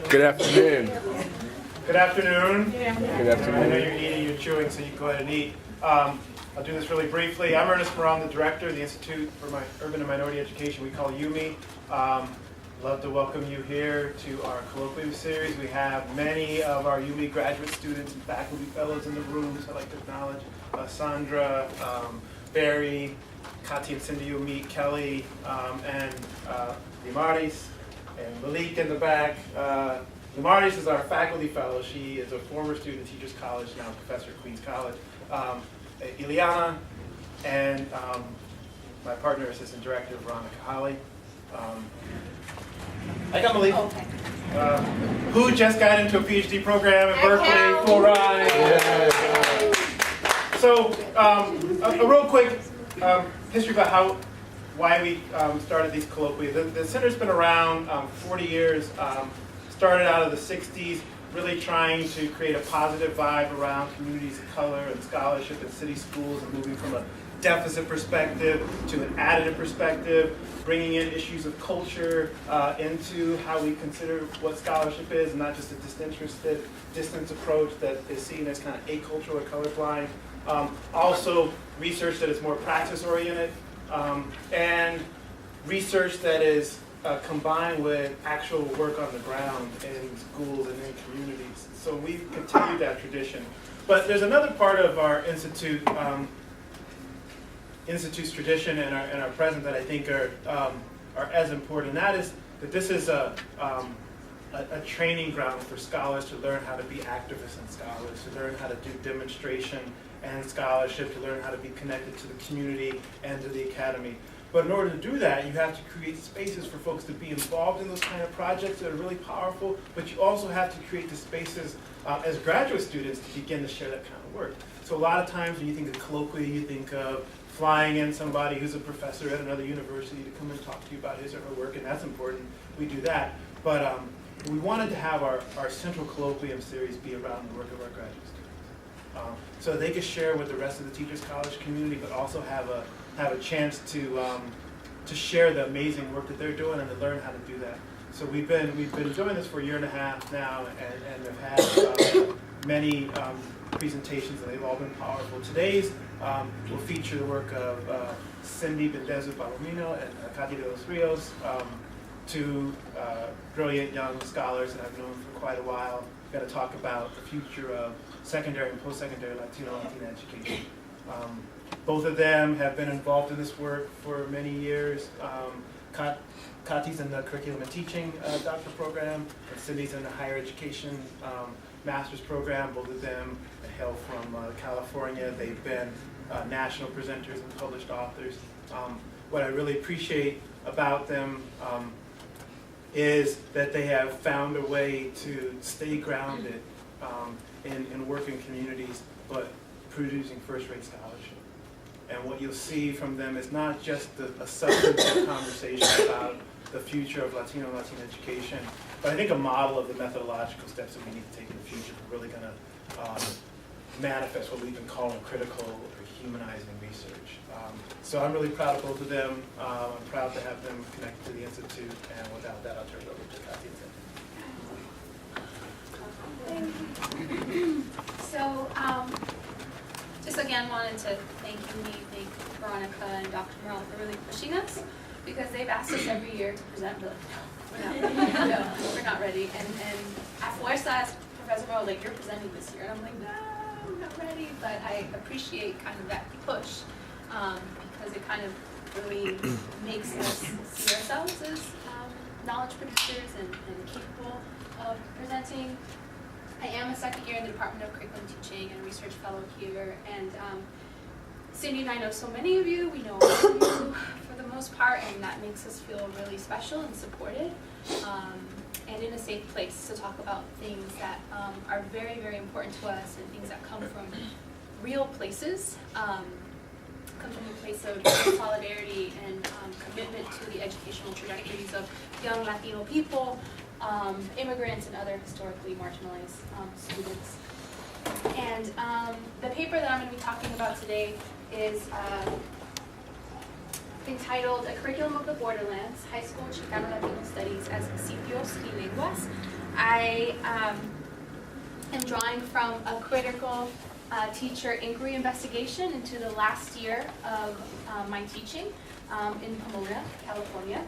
Good afternoon. Good afternoon. Good I know afternoon. you're eating, you're chewing, so you go ahead and eat. I'll do this really briefly. I'm Ernest Moran, the director of the Institute for Urban and Minority Education. We call IUME. Love to welcome you here to our Colloquium series. We have many of our IUME graduate students and faculty fellows in the room, so I'd like to acknowledge Sandra, Barry, Catí and Cyndi, you'll meet Kelly, and Limaris, and Malik in the back. Limaris is our faculty fellow. She is a former student at Teachers College, now professor at Queens College. Ileana, and my partner, assistant director, Veronica Holly. I got Malik, who just got into a PhD program at Berkeley, full ride. Yeah. So, a real quick history about why we started these colloquia. The center's been around 40 years. Started out of the 60s, really trying to create a positive vibe around communities of color and scholarship in city schools, and moving from a deficit perspective to an additive perspective, bringing in issues of culture into how we consider what scholarship is, and not just a disinterested distance approach that is seen as kind of acultural or colorblind. Also, research that is more practice-oriented, and research that is combined with actual work on the ground in schools and in communities. So we've continued that tradition. But there's another part of our institute's tradition and our present that I think are as important. And that is that this is a training ground for scholars to learn how to be activists and scholars, to learn how to do demonstration and scholarship, to learn how to be connected to the community and to the academy. But in order to do that, you have to create spaces for folks to be involved in those kind of projects that are really powerful, but you also have to create the spaces as graduate students to begin to share that kind of work. So a lot of times when you think of colloquia, you think of flying in somebody who's a professor at another university to come and talk to you about his or her work, and that's important. We do that. But we wanted to have our central colloquium series be around the work of our graduate students. So they could share with the rest of the Teachers College community, but also have a chance to share the amazing work that they're doing and to learn how to do that. So we've been doing this for a year and a half now, and have had many presentations, and they've all been powerful. Today's will feature the work of Cyndi Bendezu-Palomino and Catí de los Rios, two brilliant young scholars that I've known for quite a while. We're going to talk about the future of secondary and postsecondary Latino and Latina education. Both of them have been involved in this work for many years. Cathy's in the Curriculum and Teaching doctor program, and Cyndi's in the higher education master's program. Both of them hail from California. They've been national presenters and published authors. What I really appreciate about them is that they have found a way to stay grounded in working communities, but producing first-rate scholarship. And what you'll see from them is not just a substantive conversation about the future of Latino and Latina education, but I think a model of the methodological steps that we need to take in the future are really going to manifest what we've been calling critical or humanizing research. So I'm really proud of both of them. I'm proud to have them connected to the Institute, and without that, I'll turn it over to Cathy and Cyndi. So, just again wanted to thank Veronica and Dr. Morel for really pushing us, because they've asked us every year to present, but no, we're not ready. And at Fuerza, asked Professor Morel, like, you're presenting this year. And I'm like, no, I'm not ready. But I appreciate kind of that push, because it kind of really makes us see ourselves as knowledge producers and capable of presenting. I am a second year in the Department of Curriculum Teaching and Research Fellow here, and Cyndi and I know so many of you. We know all of you for the most part, and that makes us feel really special and supported, and in a safe place to talk about things that are very, very important to us, and things that come from real places, come from a place of solidarity and commitment to the educational trajectories of young Latino people, immigrants, and other historically marginalized students. And the paper that I'm going to be talking about today is entitled A Curriculum of the Borderlands, High School Chicano Latino Studies as Sitios y Lenguas. I am drawing from a critical teacher inquiry investigation into the last year of my teaching in Pomona, California.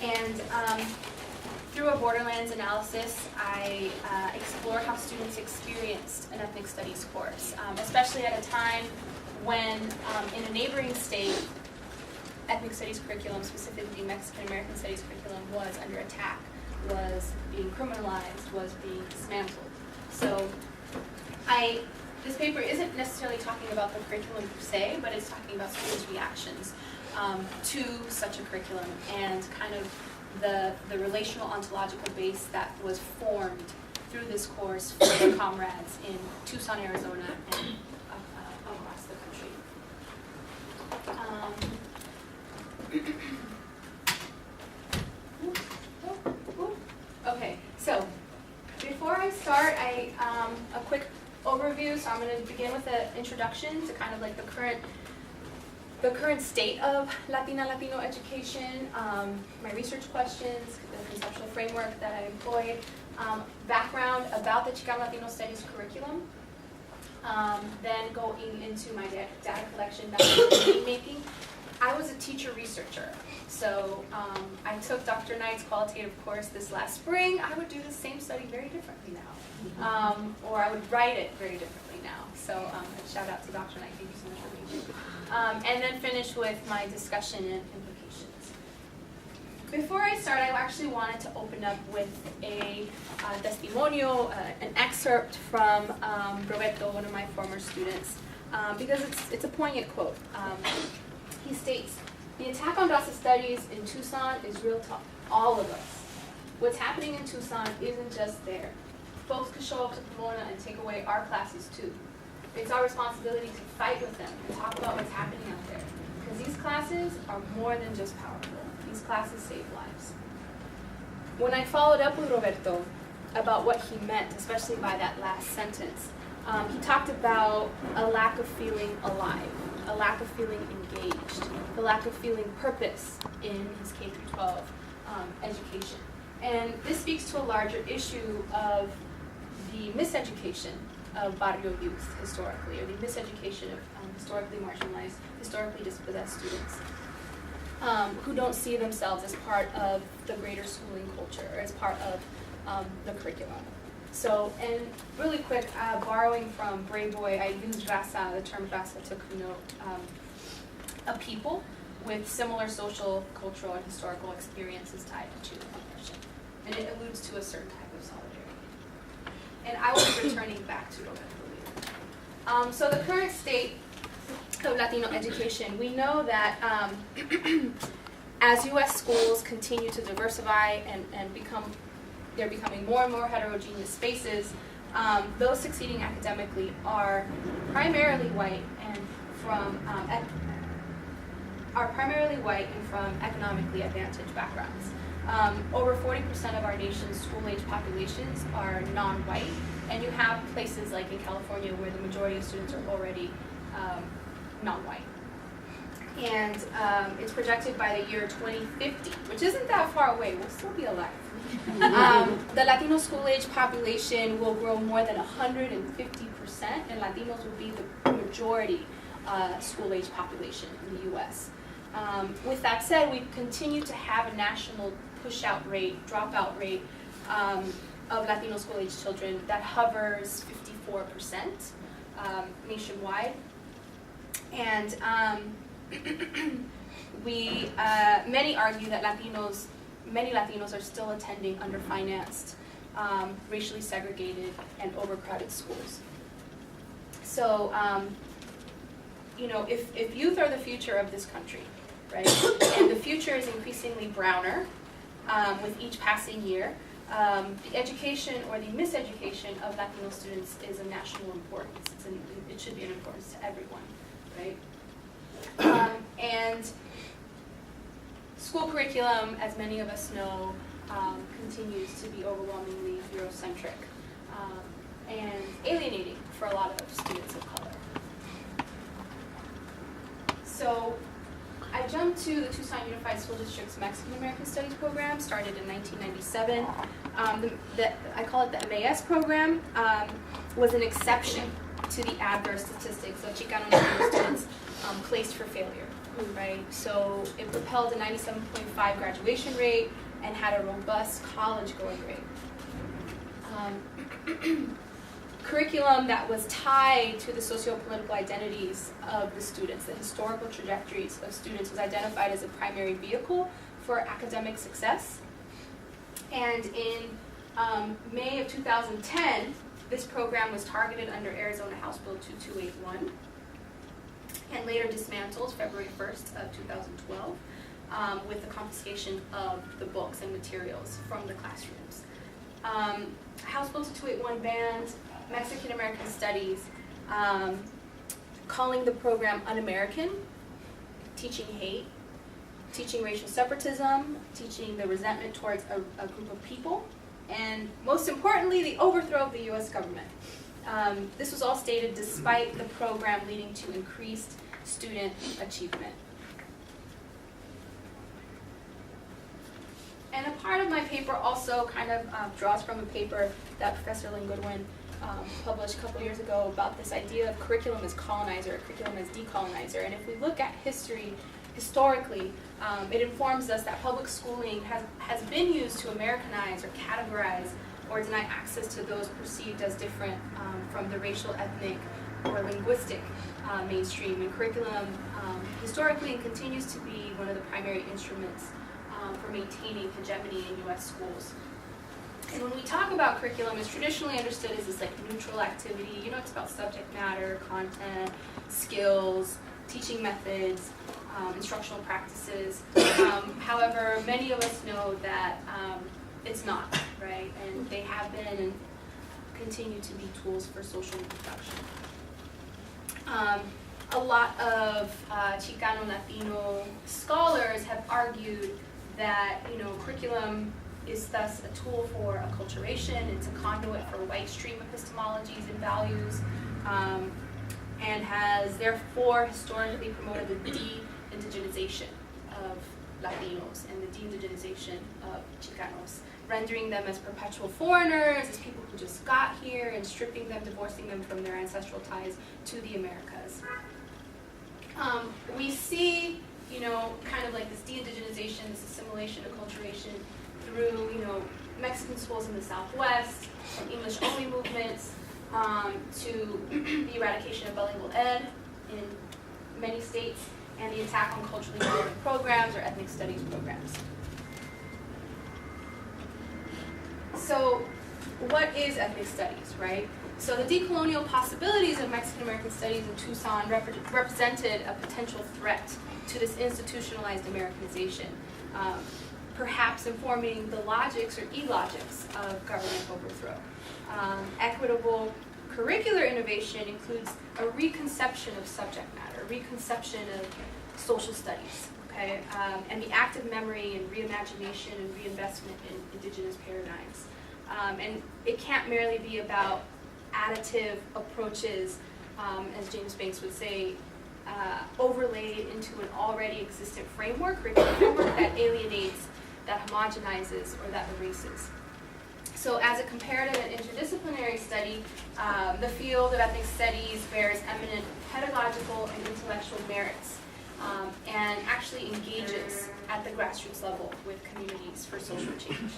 And through a Borderlands analysis, I explore how students experienced an ethnic studies course, especially at a time when in a neighboring state, ethnic studies curriculum, specifically Mexican American studies curriculum, was under attack, was being criminalized, was being dismantled. So this paper isn't necessarily talking about the curriculum per se, but it's talking about students' reactions to such a curriculum and kind of the relational ontological base that was formed through this course for their comrades in Tucson, Arizona, and across the country. Okay, so before I start, a quick overview. So I'm going to begin with an introduction to kind of like the current state of Latino education, my research questions, the conceptual framework that I employed, background about the Chicano Latino Studies curriculum, then going into my data collection, methodology making. I was a teacher researcher, so I took Dr. Knight's qualitative course this last spring. I would do the same study very differently now, or I would write it very differently now. So a shout out to Dr. Knight, thank you so much for being here. And then finish with my discussion and implications. Before I start, I actually wanted to open up with a testimonio, an excerpt from Roberto, one of my former students, because it's a poignant quote. He states, "The attack on DASA studies in Tucson is real to all of us. What's happening in Tucson isn't just there. Folks could show up to Pomona and take away our classes too. It's our responsibility to fight with them and talk about what's happening out there. Because these classes are more than just powerful. These classes save lives." When I followed up with Roberto about what he meant, especially by that last sentence, he talked about a lack of feeling alive, a lack of feeling engaged, the lack of feeling purpose in his K-12 education. And this speaks to a larger issue of the miseducation of barrio youth historically, or the miseducation of historically marginalized, historically dispossessed students who don't see themselves as part of the greater schooling culture, or as part of the curriculum. So, and really quick, borrowing from Brave Boy, I used raza, the term raza, to connote a people with similar social, cultural, and historical experiences tied to oppression. And it alludes to a certain type of solidarity. And I will be returning back to Roberto later. So the current state of Latino education, we know that as U.S. schools continue to diversify and they're becoming more and more heterogeneous spaces, those succeeding academically are primarily white and from economically advantaged backgrounds. Over 40% of our nation's school-age populations are non-white, and you have places like in California where the majority of students are already non-white. And it's projected by the year 2050, which isn't that far away, we'll still be alive. The Latino school-age population will grow more than 150%, and Latinos will be the majority school-age population in the U.S. With that said, we continue to have a national push-out rate, dropout rate of Latino school-age children that hovers 54% nationwide. And many argue that many Latinos are still attending underfinanced, racially segregated, and overcrowded schools. So, if youth are the future of this country, right, and the future is increasingly browner with each passing year, the education or the miseducation of Latino students is of national importance. It should be an importance to everyone, right? And school curriculum, as many of us know, continues to be overwhelmingly Eurocentric and alienating for a lot of students of color. So I jump to the Tucson Unified School District's Mexican American Studies program, started in 1997. I call it the MAS program, was an exception to the adverse statistics of Chicano and Latino students placed for failure, right? So it propelled a 97.5 graduation rate and had a robust college going rate. Curriculum that was tied to the socio-political identities of the students, the historical trajectories of students, was identified as a primary vehicle for academic success. And in May of 2010, this program was targeted under Arizona House Bill 2281 and later dismantled February 1st of 2012 with the confiscation of the books and materials from the classrooms. House Bill 2281 banned Mexican American Studies, calling the program un-American, teaching hate, teaching racial separatism, teaching the resentment towards a group of people, and most importantly, the overthrow of the U.S. government. This was all stated despite the program leading to increased student achievement. And a part of my paper also kind of draws from a paper that Professor Lynn Goodwin published a couple years ago about this idea of curriculum as colonizer, curriculum as decolonizer. And if we look at history, historically, it informs us that public schooling has been used to Americanize or categorize or deny access to those perceived as different from the racial, ethnic, or linguistic mainstream. And curriculum historically continues to be one of the primary instruments for maintaining hegemony in U.S. schools. And when we talk about curriculum, it's traditionally understood as this like neutral activity. You know, it's about subject matter, content, skills, teaching methods, instructional practices. However, many of us know that it's not, right? And they have been and continue to be tools for social reproduction. A lot of Chicano Latino scholars have argued that, you know, curriculum is thus a tool for acculturation, it's a conduit for white stream epistemologies and values, and has therefore historically promoted the de-indigenization of Latinos and the de-indigenization of Chicanos, rendering them as perpetual foreigners, as people who just got here, and stripping them, divorcing them from their ancestral ties to the Americas. We see, you know, kind of like this de-indigenization, this assimilation, acculturation through, you know, Mexican schools in the Southwest, from English-only movements, to the eradication of bilingual ed in many states, and the attack on culturally relevant programs or ethnic studies programs. So, what is ethnic studies, right? So the decolonial possibilities of Mexican American studies in Tucson represented a potential threat to this institutionalized Americanization, perhaps informing the logics or illogics of government overthrow. Equitable curricular innovation includes a reconception of subject matter, a reconception of social studies, okay, and the active memory and reimagination and reinvestment in indigenous paradigms. And it can't merely be about additive approaches, as James Banks would say, overlaid into an already existent framework, curriculum framework that alienates, that homogenizes, or that erases. So as a comparative and interdisciplinary study, the field of ethnic studies bears eminent pedagogical and intellectual merits, and actually engages at the grassroots level with communities for social change.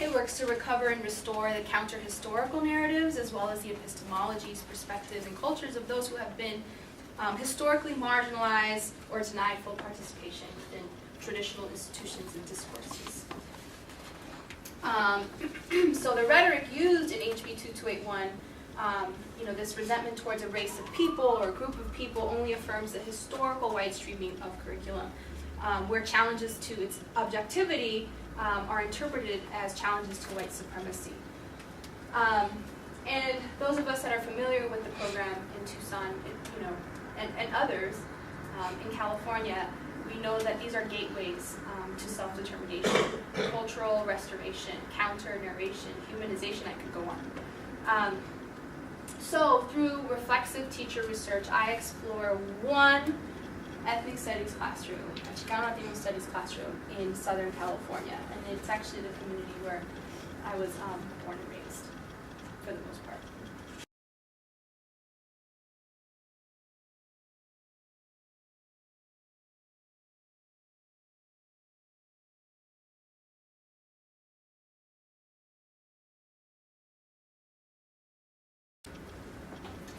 It works to recover and restore the counter-historical narratives as well as the epistemologies, perspectives, and cultures of those who have been historically marginalized or denied full participation within traditional institutions and discourses. So the rhetoric used in HB 2281, you know, this resentment towards a race of people or a group of people only affirms the historical white streaming of curriculum, where challenges to its objectivity are interpreted as challenges to white supremacy. And those of us that are familiar with the program in Tucson, you know, and others in California, we know that these are gateways to self-determination, cultural restoration, counter-narration, humanization, I could go on. So through reflexive teacher research, I explore one ethnic studies classroom, a Chicano Latino studies classroom in Southern California. And it's actually the community where I was born and raised, for the most part.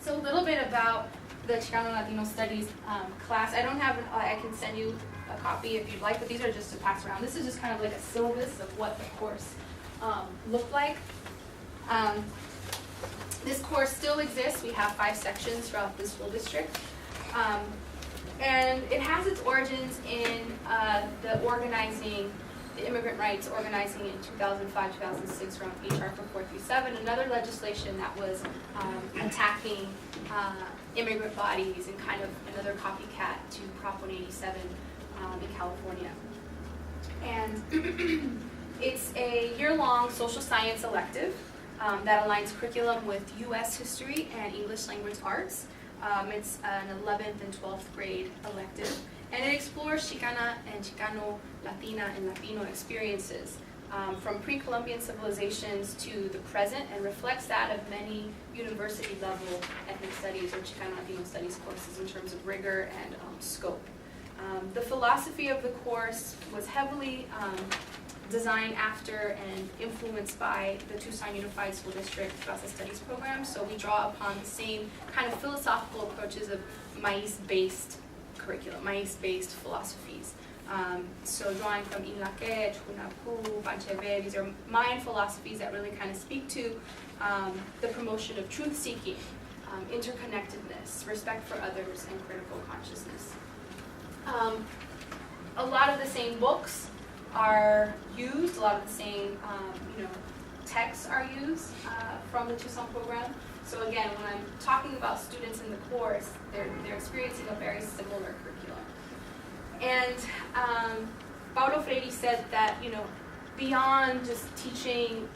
So a little bit about the Chicano Latino Studies class. I don't have, I can send you a copy if you'd like, but these are just to pass around. This is just kind of like a syllabus of what the course looked like. This course still exists. We have 5 sections throughout the school district. And it has its origins in the immigrant rights organizing in 2005, 2006 around HR 437, another legislation that was attacking immigrant bodies and kind of another copycat to Prop 187 in California. And it's a year-long social science elective that aligns curriculum with U.S. history and English language arts. It's an 11th and 12th grade elective, and it explores Chicana and Chicano, Latina and Latino experiences from pre-Columbian civilizations to the present, and reflects that of many university-level ethnic studies or Chicano Latino studies courses in terms of rigor and scope. The philosophy of the course was heavily designed after and influenced by the Tucson Unified School District Process Studies program. So we draw upon the same kind of philosophical approaches of maíz-based curriculum, maíz-based philosophies. So drawing from Inlaquet, Hunapu, Pancheve, these are Mayan philosophies that really kind of speak to the promotion of truth-seeking, interconnectedness, respect for others, and critical consciousness. A lot of the same books are used, a lot of the same texts are used from the Tucson program. So again, when I'm talking about students in the course, they're experiencing a very similar curriculum. And Paulo Freire said that beyond just teaching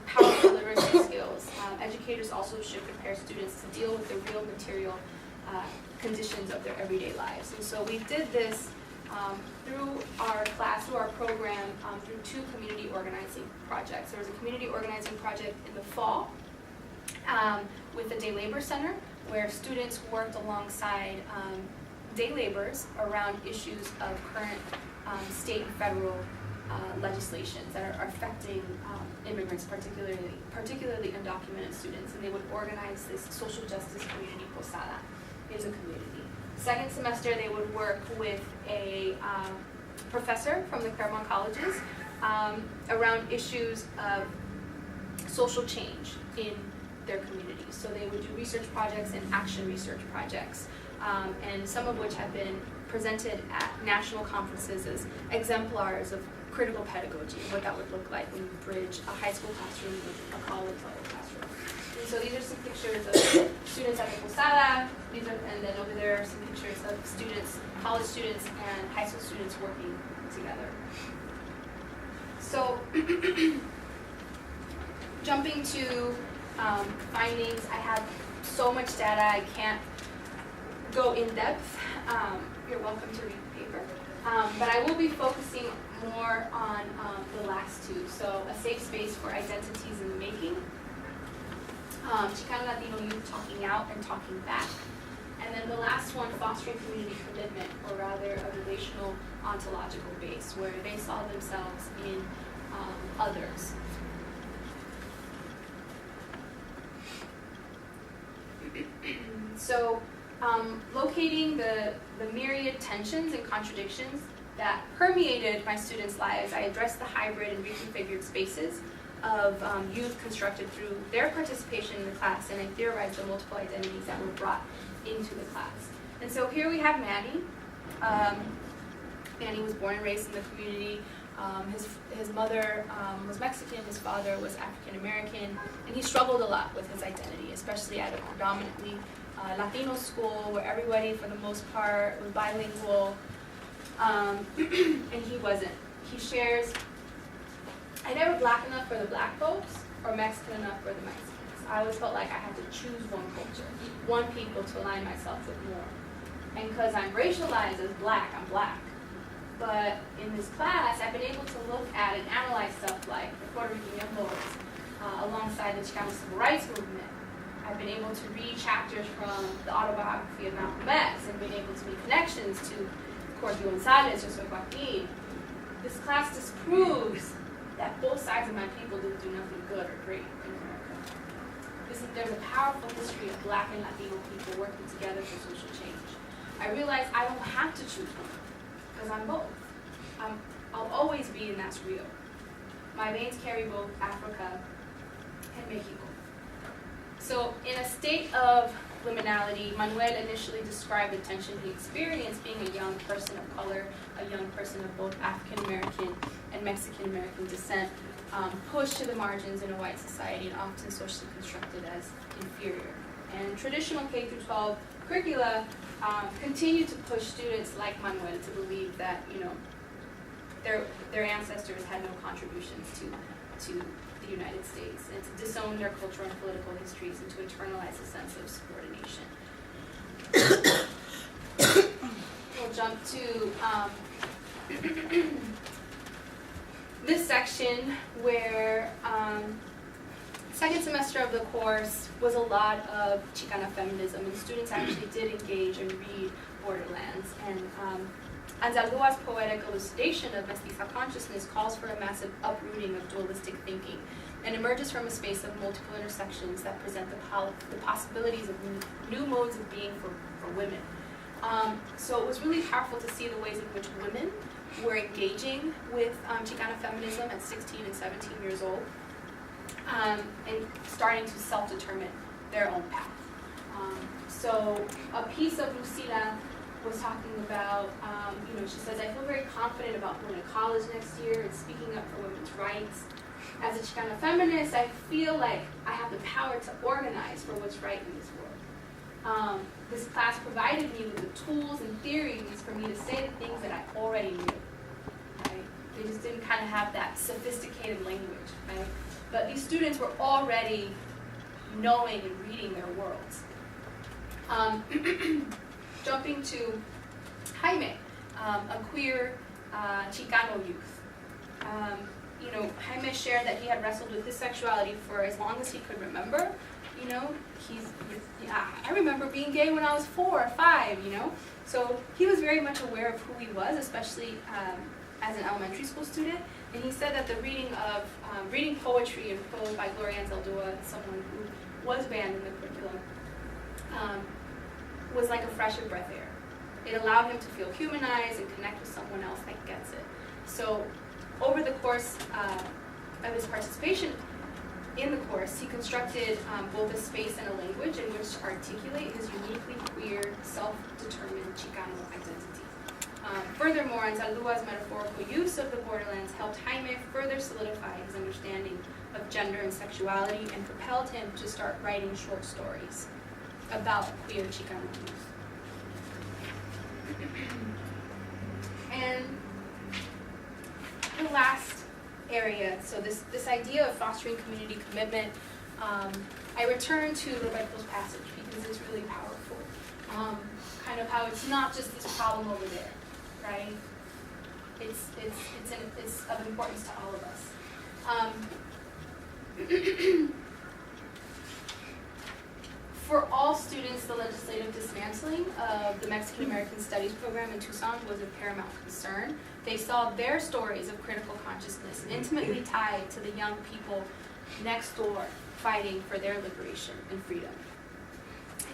powerful literacy skills, educators also should prepare students to deal with the real material conditions of their everyday lives. And so we did this through our class, through our program, through 2 community organizing projects. There was a community organizing project in the fall with the Day Labor Center, where students worked alongside day laborers around issues of current state and federal legislations that are affecting immigrants, particularly undocumented students. And they would organize this social justice community posada in the community. Second semester, they would work with a professor from the Claremont colleges around issues of social change in their communities. So they would do research projects and action research projects, and some of which have been presented at national conferences as exemplars of critical pedagogy, what that would look like when you bridge a high school classroom with a college level classroom. And so these are some pictures of students at the posada, and then over there are some pictures of students, college students and high school students working together. So jumping to findings, I have so much data I can't go in depth. You're welcome to read the paper. But I will be focusing more on the last 2. So a safe space for identities in the making, Chicano Latino youth talking out and talking back. And then the last one, fostering community commitment, or rather a relational ontological base, where they saw themselves in others. So locating the myriad tensions and contradictions that permeated my students' lives, I addressed the hybrid and reconfigured spaces of youth constructed through their participation in the class, and I theorized the multiple identities that were brought into the class. And so here we have Manny. Manny was born and raised in the community. His mother was Mexican, his father was African American, and he struggled a lot with his identity, especially at a predominantly Latino school where everybody, for the most part, was bilingual, and he wasn't. He shares, I never black enough for the black folks or Mexican enough for the Mexicans. I always felt like I had to choose one culture, one people to align myself with more. And because I'm racialized as black, I'm black. But in this class, I've been able to look at and analyze stuff like the Puerto Rican Young Lords, alongside the Chicano Civil Rights Movement. I've been able to read chapters from the autobiography of Malcolm X and been able to make connections to Colloquium and Josué. This class disproves that both sides of my people didn't do nothing good or great in America. There's a powerful history of Black and Latino people working together for social change. I realize I don't have to choose one, because I'm both. I'll always be in that's real. My veins carry both Africa and Mexico. So in a state of liminality, Manuel initially described the tension he experienced being a young person of color, a young person of both African American and Mexican American descent, pushed to the margins in a white society and often socially constructed as inferior. And traditional K-12 curricula continue to push students like Manuel to believe that, their ancestors had no contributions to the United States, and to disown their cultural and political histories and to internalize a sense of subordination. We'll jump to this section where second semester of the course was a lot of Chicana feminism, and students actually did engage and read Borderlands. And Anzalua's poetic elucidation of mestiza consciousness calls for a massive uprooting of dualistic thinking and emerges from a space of multiple intersections that present the possibilities of new modes of being for women. So it was really powerful to see the ways in which women were engaging with Chicana feminism at 16 and 17 years old, and starting to self-determine their own path. So a piece of Lucila was talking about, she says, I feel very confident about going to college next year and speaking up for women's rights. As a Chicana feminist, I feel like I have the power to organize for what's right in this world. This class provided me with the tools and theories for me to say the things that I already knew. Right? They just didn't kind of have that sophisticated language. Right? But these students were already knowing and reading their worlds. Jumping to Jaime, a queer Chicano youth. Jaime shared that he had wrestled with his sexuality for as long as he could remember. I remember being gay when I was 4 or 5, So he was very much aware of who he was, especially as an elementary school student. And he said that the reading poetry and prose by Gloria Anzaldúa, someone who was banned in the curriculum, was like a fresher breath air. It allowed him to feel humanized and connect with someone else that gets it. So over the course of his participation in the course, he constructed both a space and a language in which to articulate his uniquely queer, self-determined Chicano identity. Furthermore, Anzalua's metaphorical use of the Borderlands helped Jaime further solidify his understanding of gender and sexuality and propelled him to start writing short stories about queer Chicano youth. And the last area, so this idea of fostering community commitment, I return to Roberto's passage because it's really powerful. Kind of how it's not just this problem over there, right? It's of importance to all of us. For all students, the legislative dismantling of the Mexican American Studies program in Tucson was a paramount concern. They saw their stories of critical consciousness intimately tied to the young people next door fighting for their liberation and freedom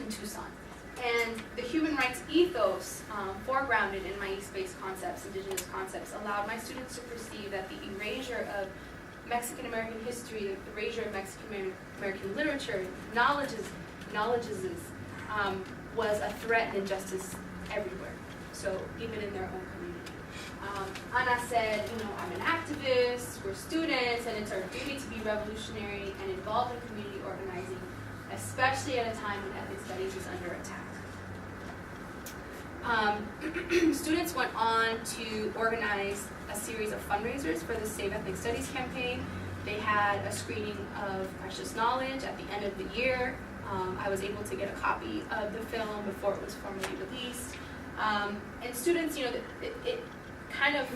in Tucson. And the human rights ethos foregrounded in my East-based concepts, indigenous concepts, allowed my students to perceive that the erasure of Mexican American history, the erasure of Mexican American literature, knowledge was a threat and injustice everywhere, so even in their own community. Ana said, I'm an activist, we're students, and it's our duty to be revolutionary and involved in community organizing, especially at a time when ethnic studies is under attack. Students went on to organize a series of fundraisers for the Save Ethnic Studies campaign. They had a screening of Precious Knowledge at the end of the year. I was able to get a copy of the film before it was formally released. And students, you know, it kind of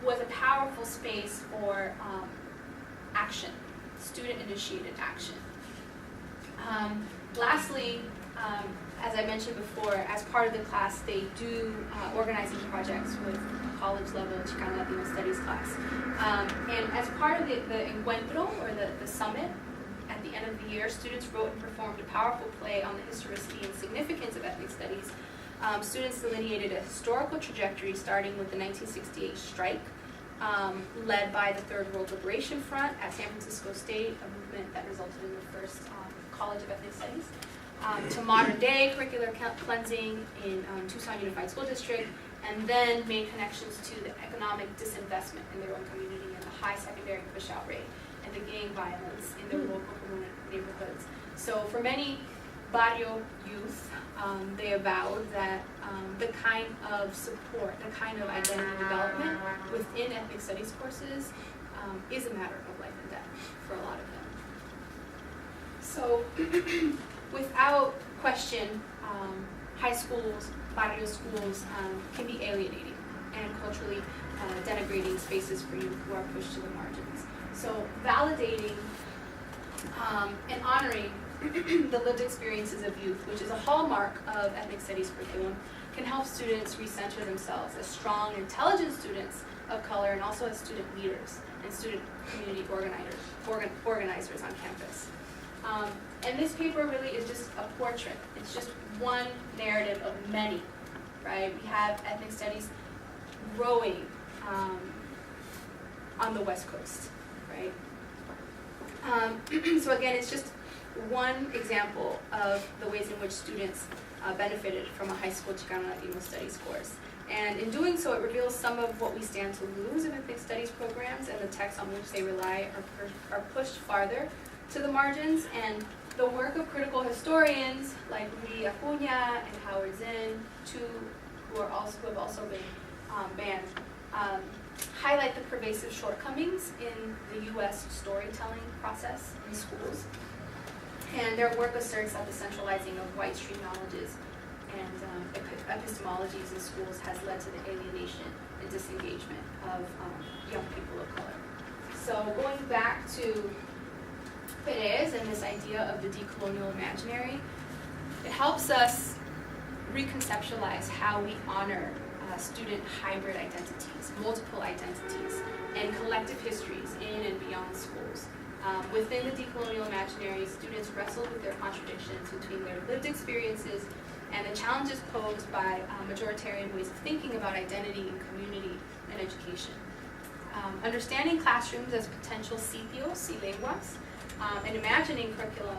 was a powerful space for action, student-initiated action. Lastly, as I mentioned before, as part of the class, they do organizing projects with college-level Chicano Latino Studies class. And as part of the encuentro, or the summit, at the end of the year, students wrote and performed a powerful play on the historicity and significance of ethnic studies. Students delineated a historical trajectory starting with the 1968 strike, led by the Third World Liberation Front at San Francisco State, a movement that resulted in the first College of Ethnic Studies, to modern day curricular cleansing in Tucson Unified School District, and then made connections to the economic disinvestment in their own community and the high secondary push-out rate and the gang violence in their local neighborhoods. So for many barrio youth, they avowed that the kind of support, the kind of identity development within ethnic studies courses is a matter of life and death for a lot of them. So without question, high schools, barrio schools can be alienating and culturally denigrating spaces for youth who are pushed to the margins. So validating and honoring the lived experiences of youth, which is a hallmark of ethnic studies curriculum, can help students recenter themselves as strong, intelligent students of color, and also as student leaders and student community organizers on campus. And this paper really is just a portrait. It's just one narrative of many, right? We have ethnic studies growing on the West Coast, right? So again, it's just one example of the ways in which students benefited from a high school Chicano Latino Studies course. And in doing so, it reveals some of what we stand to lose in ethnic studies programs, and the texts on which they rely are pushed farther to the margins. And the work of critical historians like Lee Acuña and Howard Zinn, two who have also been banned, highlight the pervasive shortcomings in the U.S. storytelling process in schools. And their work asserts that the centralizing of white stream knowledges and epistemologies in schools has led to the alienation and disengagement of young people of color. So going back to Perez and this idea of the decolonial imaginary, it helps us reconceptualize how we honor student hybrid identities, multiple identities, and collective histories in and beyond schools. Within the decolonial imaginary, students wrestled with their contradictions between their lived experiences and the challenges posed by majoritarian ways of thinking about identity and community and education. Understanding classrooms as potential sitios y lenguas, and imagining curriculum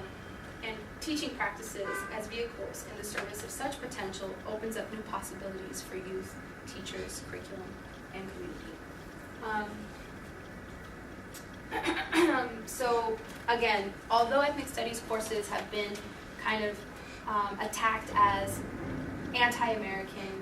and teaching practices as vehicles in the service of such potential opens up new possibilities for youth, teachers, curriculum, and community. So again, although ethnic studies courses have been kind of attacked as anti-American,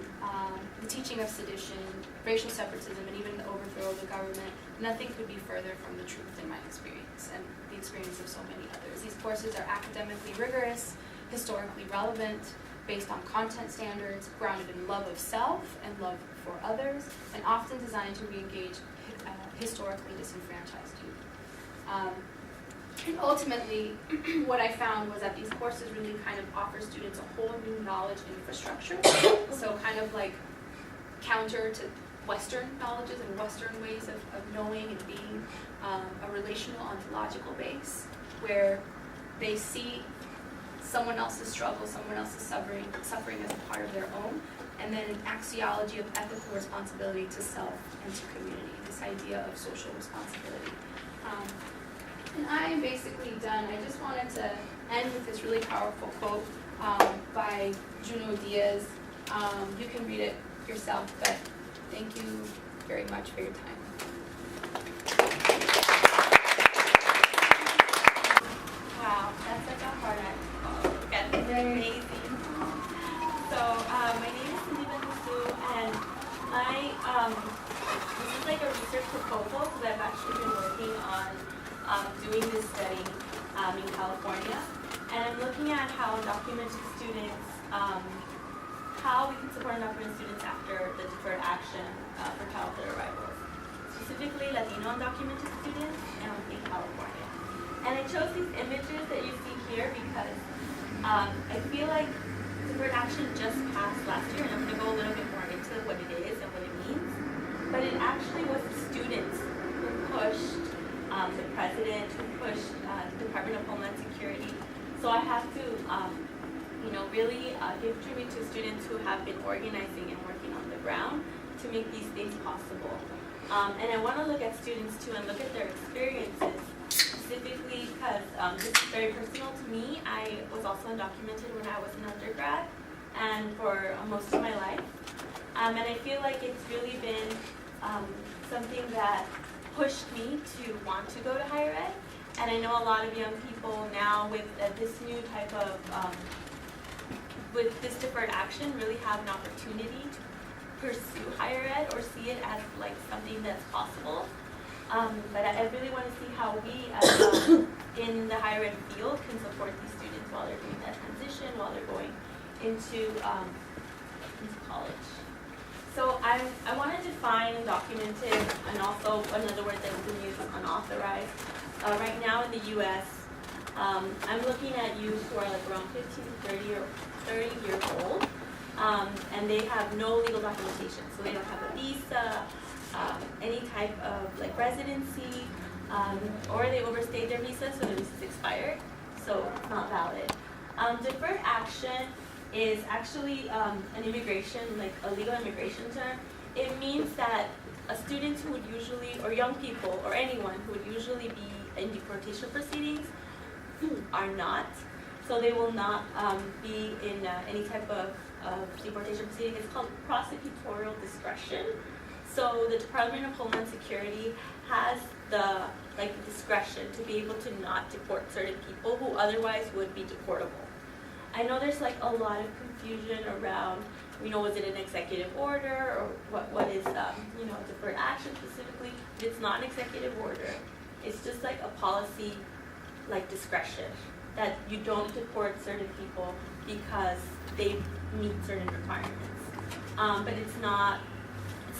the teaching of sedition, racial separatism, and even the overthrow of the government, nothing could be further from the truth in my experience and the experience of so many others. These courses are academically rigorous, historically relevant, based on content standards, grounded in love of self and love for others, and often designed to re-engage historically disenfranchised youth. And ultimately, what I found was that these courses really kind of offer students a whole new knowledge infrastructure, so kind of like counter to Western knowledges and Western ways of knowing and being, a relational ontological base, where they see someone else's struggle, someone else's suffering as a part of their own, and then an axiology of ethical responsibility to self and to community, this idea of social responsibility. And I am basically done. I just wanted to end with this really powerful quote by Junot Diaz. You can read it yourself, but thank you very much for your time. Wow, that's such a hard act. That's amazing. So, my name is Cindy and this is like a research proposal because I've actually been working on doing this study in California, and I'm looking at how undocumented students how we can support undocumented students after the deferred action for childhood arrivals, specifically Latino undocumented students in California. And I chose these images that you see here because I feel like deferred action just passed last year, and I'm going to go a little bit more into what it is and what it means. But it actually was the students who pushed the president, who pushed the Department of Homeland Security. So I have to, really give tribute to students who have been organizing and working on the ground to make these things possible. And I want to look at students too and look at their experiences, specifically because this is very personal to me. I was also undocumented when I was an undergrad and for most of my life. And I feel like it's really been something that pushed me to want to go to higher ed. And I know a lot of young people now with this new type of, with this deferred action really have an opportunity to pursue higher ed or see it as like something that's possible. But I really want to see how we in the higher ed field can support these students while they're doing that transition, while they're going into college. So I want to define undocumented and also another word that we can use is unauthorized. Right now in the U.S., I'm looking at youth who are like around 15 to 30 years old, and they have no legal documentation. So they don't have a visa, any type of like residency, or they overstayed their visa, so their visa's expired, so it's not valid. Deferred action is actually an immigration, like a legal immigration term. It means that a student who would usually, or young people, or anyone who would usually be in deportation proceedings are not. So they will not be in any type of deportation proceeding. It's called Prosecutorial Discretion. So the Department of Homeland Security has the discretion to be able to not deport certain people who otherwise would be deportable. I know there's like a lot of confusion around, was it an executive order or what is, deferred action specifically? It's not an executive order. It's just like a policy, like discretion that you don't deport certain people because they meet certain requirements. But it's not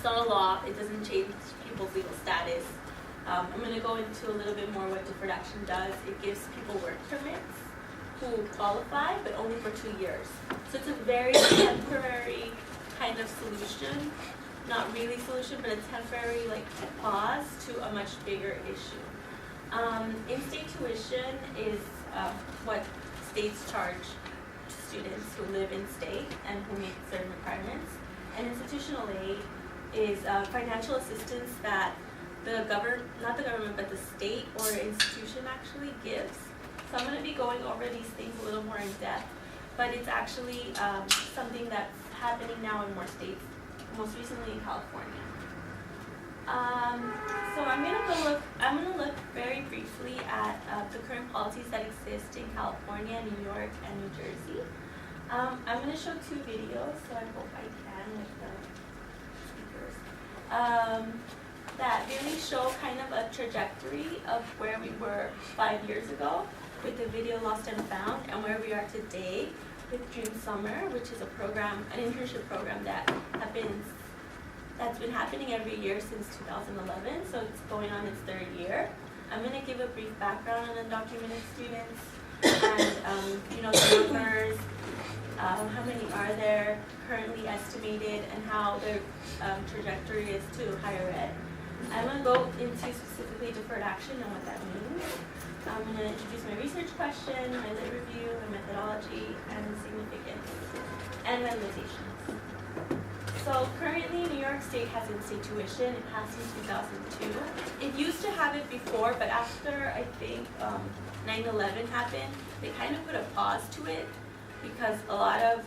a law. It doesn't change people's legal status. I'm going to go into a little bit more what deferred action does. It gives people work permits who qualify, but only for 2 years. So it's a very temporary kind of solution, not really solution, but a temporary pause to a much bigger issue. In-state tuition is what states charge to students who live in state and who meet certain requirements. And institutional aid is financial assistance that not the government, but the state or institution actually gives. So I'm going to be going over these things a little more in depth, but it's actually something that's happening now in more states, most recently in California. So I'm going to look very briefly at the current policies that exist in California, New York, and New Jersey. I'm going to show 2 videos, so I hope I can with the speakers, that really show kind of a trajectory of where we were 5 years ago with the video Lost and Found, and where we are today with Dream Summer, which is a program, an internship program that's been happening every year since 2011, so it's going on its 3rd year. I'm going to give a brief background on undocumented students and the numbers, how many are there currently estimated, and how their trajectory is to higher ed. I'm going to go into specifically deferred action and what that means. I'm going to introduce my research question, my lit review, my methodology, and significance, and my limitations. So currently, New York State has in-state tuition. It passed in 2002. It used to have it before, but after, I think, 9/11 happened, they kind of put a pause to it because a lot of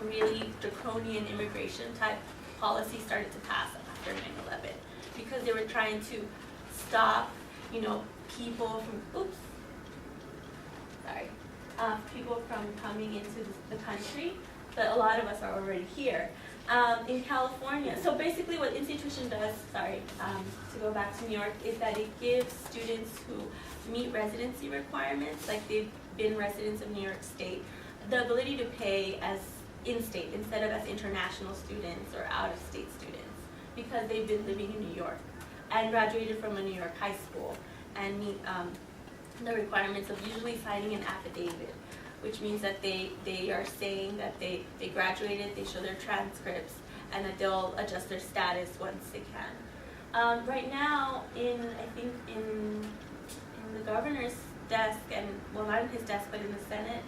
really draconian immigration type policies started to pass after 9/11 because they were trying to stop, people from coming into the country, but a lot of us are already here. In California, so basically what institution does, to go back to New York, is that it gives students who meet residency requirements, like they've been residents of New York State, the ability to pay as in-state instead of as international students or out-of-state students because they've been living in New York and graduated from a New York high school and meet the requirements of usually signing an affidavit, which means that they are saying that they graduated, they show their transcripts, and that they'll adjust their status once they can. Right now, in the governor's desk, and well, not in his desk, but in the Senate,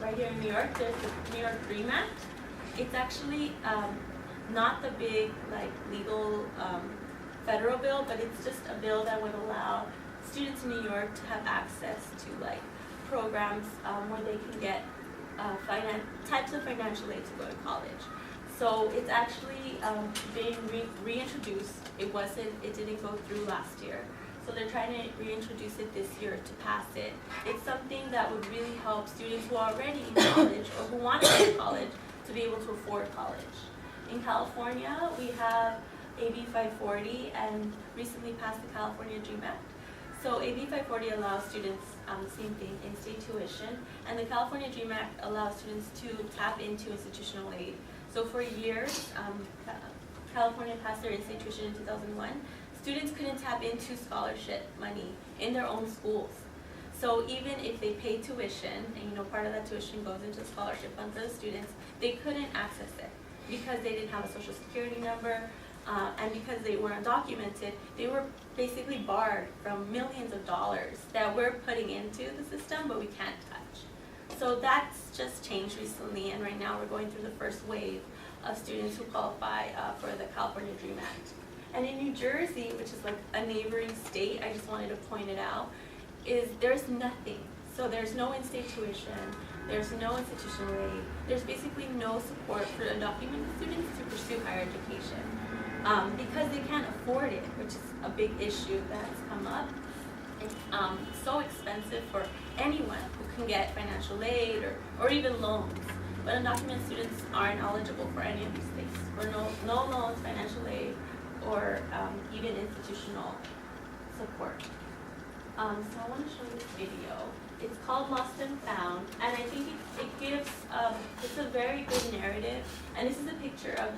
right here in New York, there's the New York DREAM Act. It's actually not the big legal federal bill, but it's just a bill that would allow students in New York to have access to programs where they can get types of financial aid to go to college. So it's actually being reintroduced. It didn't go through last year. So they're trying to reintroduce it this year to pass it. It's something that would really help students who are already in college or who want to go to college to be able to afford college. In California, we have AB 540 and recently passed the California DREAM Act. So AB 540 allows students the same thing, in-state tuition, and the California DREAM Act allows students to tap into institutional aid. So for years, California passed their in-state tuition in 2001. Students couldn't tap into scholarship money in their own schools. So even if they pay tuition, and part of that tuition goes into the scholarship fund for the students, they couldn't access it because they didn't have a social security number, and because they were undocumented, they were basically barred from millions of dollars that we're putting into the system, but we can't touch. So that's just changed recently, and right now we're going through the first wave of students who qualify for the California DREAM Act. And in New Jersey, which is a neighboring state, I just wanted to point it out, there's nothing. So there's no in-state tuition, there's no institutional aid, there's basically no support for undocumented students to pursue higher education. Because they can't afford it, which is a big issue that's come up. It's so expensive for anyone who can get financial aid or even loans. But undocumented students aren't eligible for any of these things, for no loans, financial aid, or even institutional support. So I want to show you this video. It's called Lost and Found, and I think it gives, it's a very good narrative, and this is a picture of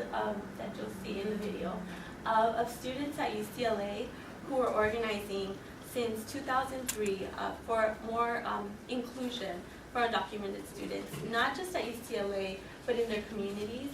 that you'll see in the video, of students at UCLA who are organizing since 2003 for more inclusion for undocumented students, not just at UCLA, but in their communities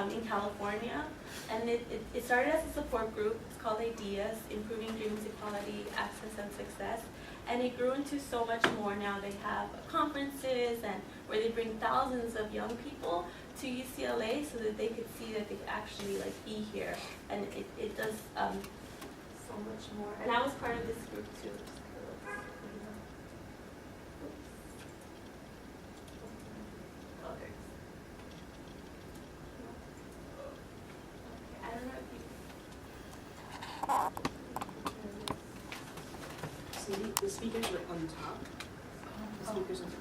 in California. And it started as a support group. It's called IDEAS, Improving Dreams, Equality, Access, and Success. And it grew into so much more now. They have conferences and where they bring thousands of young people to UCLA so that they could see that they could actually be here. And it does so much more. And I was part of this group too. I don't know if you. The speakers are on top. The speakers on top.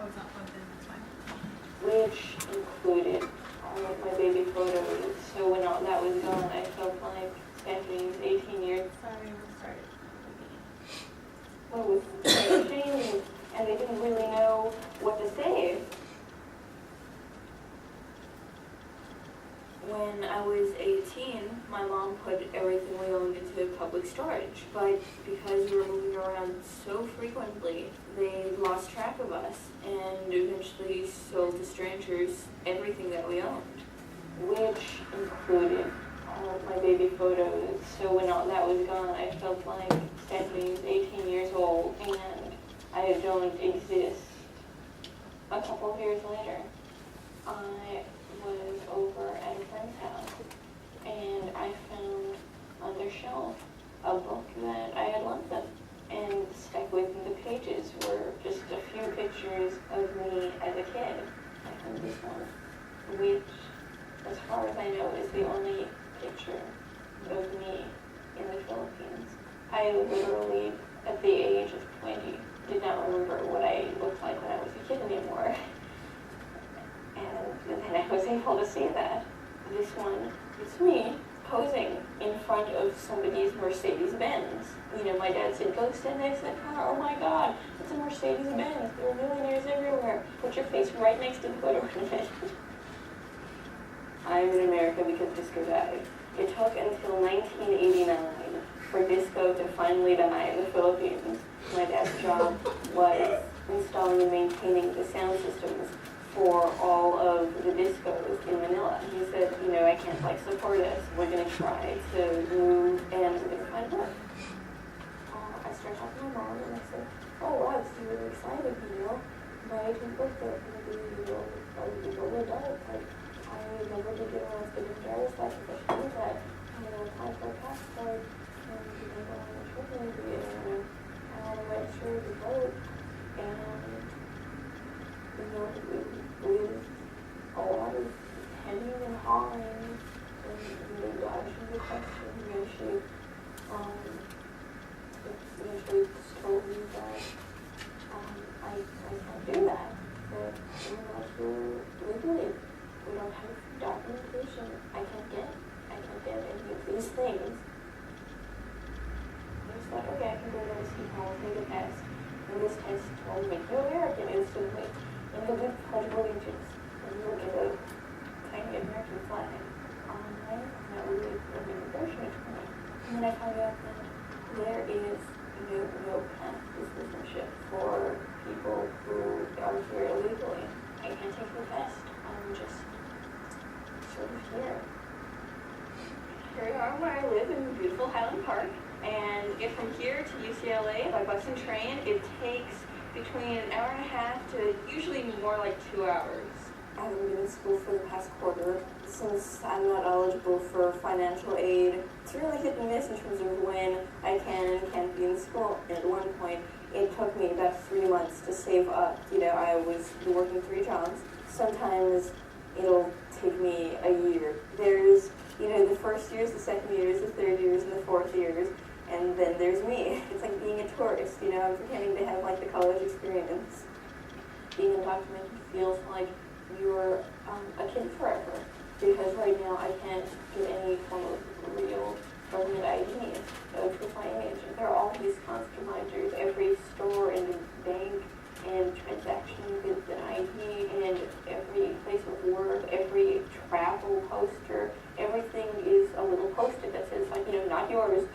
Oh, it's not plugged in, that's fine. Which included all of my baby photos. So when all that was gone, I felt like spending 18 years. Sorry, we'll start it. Well, it was changing, and they didn't really know what to say. When I was 18, my mom put everything we owned into public storage, but because we were moving around so frequently, they lost track of us and eventually sold to strangers everything that we owned, which included all of my baby photos. So when all that was gone, I felt like Stephanie was 18 years old and I don't exist. A couple of years later, I was over at a friend's house and I found on their shelf a book that I had lent them, and stuck within the pages were just a few pictures of me as a kid. I found this one, which, as far as I know, is the only picture of me in the Philippines. I literally, at the age of 20, did not remember what I looked like when I was a kid anymore. And then I was able to see that. This one, it's me posing in front of somebody's Mercedes-Benz. You know, my dad said, go stand next to that car. Oh my God, it's a Mercedes-Benz. There are millionaires everywhere. Put your face right next to the hood ornament. I'm in America because disco died. It took until 1989 for disco to finally die in the Philippines. My dad's job was installing and maintaining the sound systems for all of the discos in Manila. He said, you know, I can't support us. We're gonna try to move and we're gonna find work. I started talking to my mom and I said, oh wow, it's really exciting, you know. My 18th birthday, I'm gonna be a legal adult. I never did get around to getting a driver's license. I should do that. I'm gonna apply for a passport and go on a trip and I wanna register to vote. And you know, with a lot of hemming and hawing, and you know, dodging the question, she told me that I can't do that. That we're not here legally. We don't have documentation. I can't get any of these things. I was like, okay, I can go to the city hall, take a test. And this test will make you American instantly. And you'll do Pledge of Allegiance. And you'll get a tiny American flag. Right? That would be an immigration attorney. And then I found out that there is no path to citizenship for people who are here illegally. I can't take the test. I'm just sort of here. Here we are where I live in beautiful Highland Park. And get from here to UCLA by bus and train, it takes between an hour and a half to usually more like 2 hours. I haven't been in school for the past quarter. Since I'm not eligible for financial aid, it's really hit and miss in terms of when I can and can't be in school. And at one point, it took me about 3 months to save up. You know, I was working 3 jobs. Sometimes it'll take me a year. There's, you know, the first years, the second years, the third years, and the fourth years. And then there's me. It's like being a tourist, you know, I'm pretending to have the college experience. Being undocumented feels like you're a kid forever. Because right now I can't get any form of real government ID to prove my age. There are all these constant reminders, every store and bank and transaction with an ID, and every place of work, every travel poster, everything is a little post-it that says, not yours.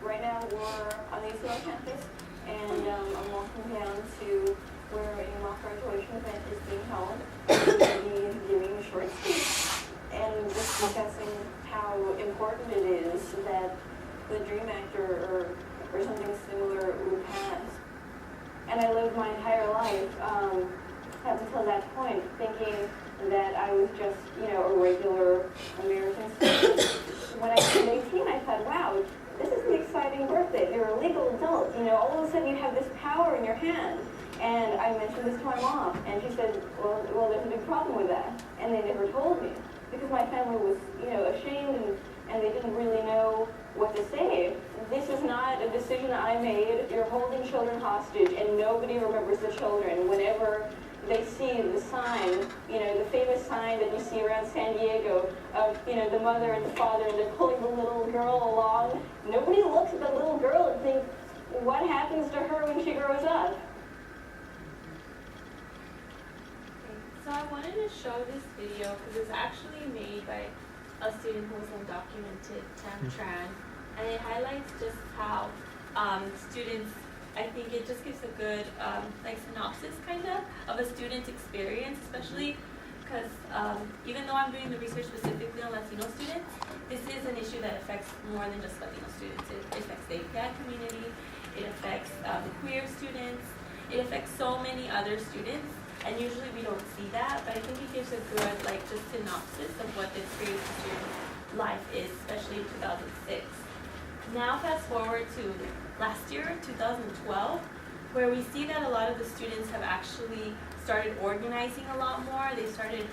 Right now we're on the UCLA campus, and I'm walking down to where a mock graduation event is being held. I'm giving a short speech and just discussing how important it is that the DREAM Act or something similar would pass. And I lived my entire life up until that point thinking that I was just, a regular American citizen. When I turned 18, I thought, wow, this is an exciting birthday. You're a legal adult. All of a sudden you have this power in your hand. And I mentioned this to my mom, and she said, well, there's a big problem with that. And they never told me, because my family was, ashamed, and they didn't really know what to say. This is not a decision I made. You're holding children hostage, and nobody remembers the children. Whenever they see the sign, the famous sign that you see around San Diego of, the mother and the father, and they're pulling the little girl along, nobody looks at the little girl and thinks, what happens to her when she grows up? So I wanted to show this video because it's actually made by a student who was undocumented, Tran, and it highlights just how students, I think it just gives a good synopsis of a student's experience, especially because even though I'm doing the research specifically on Latino students, this is an issue that affects more than just Latino students. It affects the API community, it affects queer students, it affects so many other students. And usually we don't see that, but I think it gives a good just synopsis of what the experience of student life is, especially in 2006. Now fast forward to last year, 2012, where we see that a lot of the students have actually started organizing a lot more. They started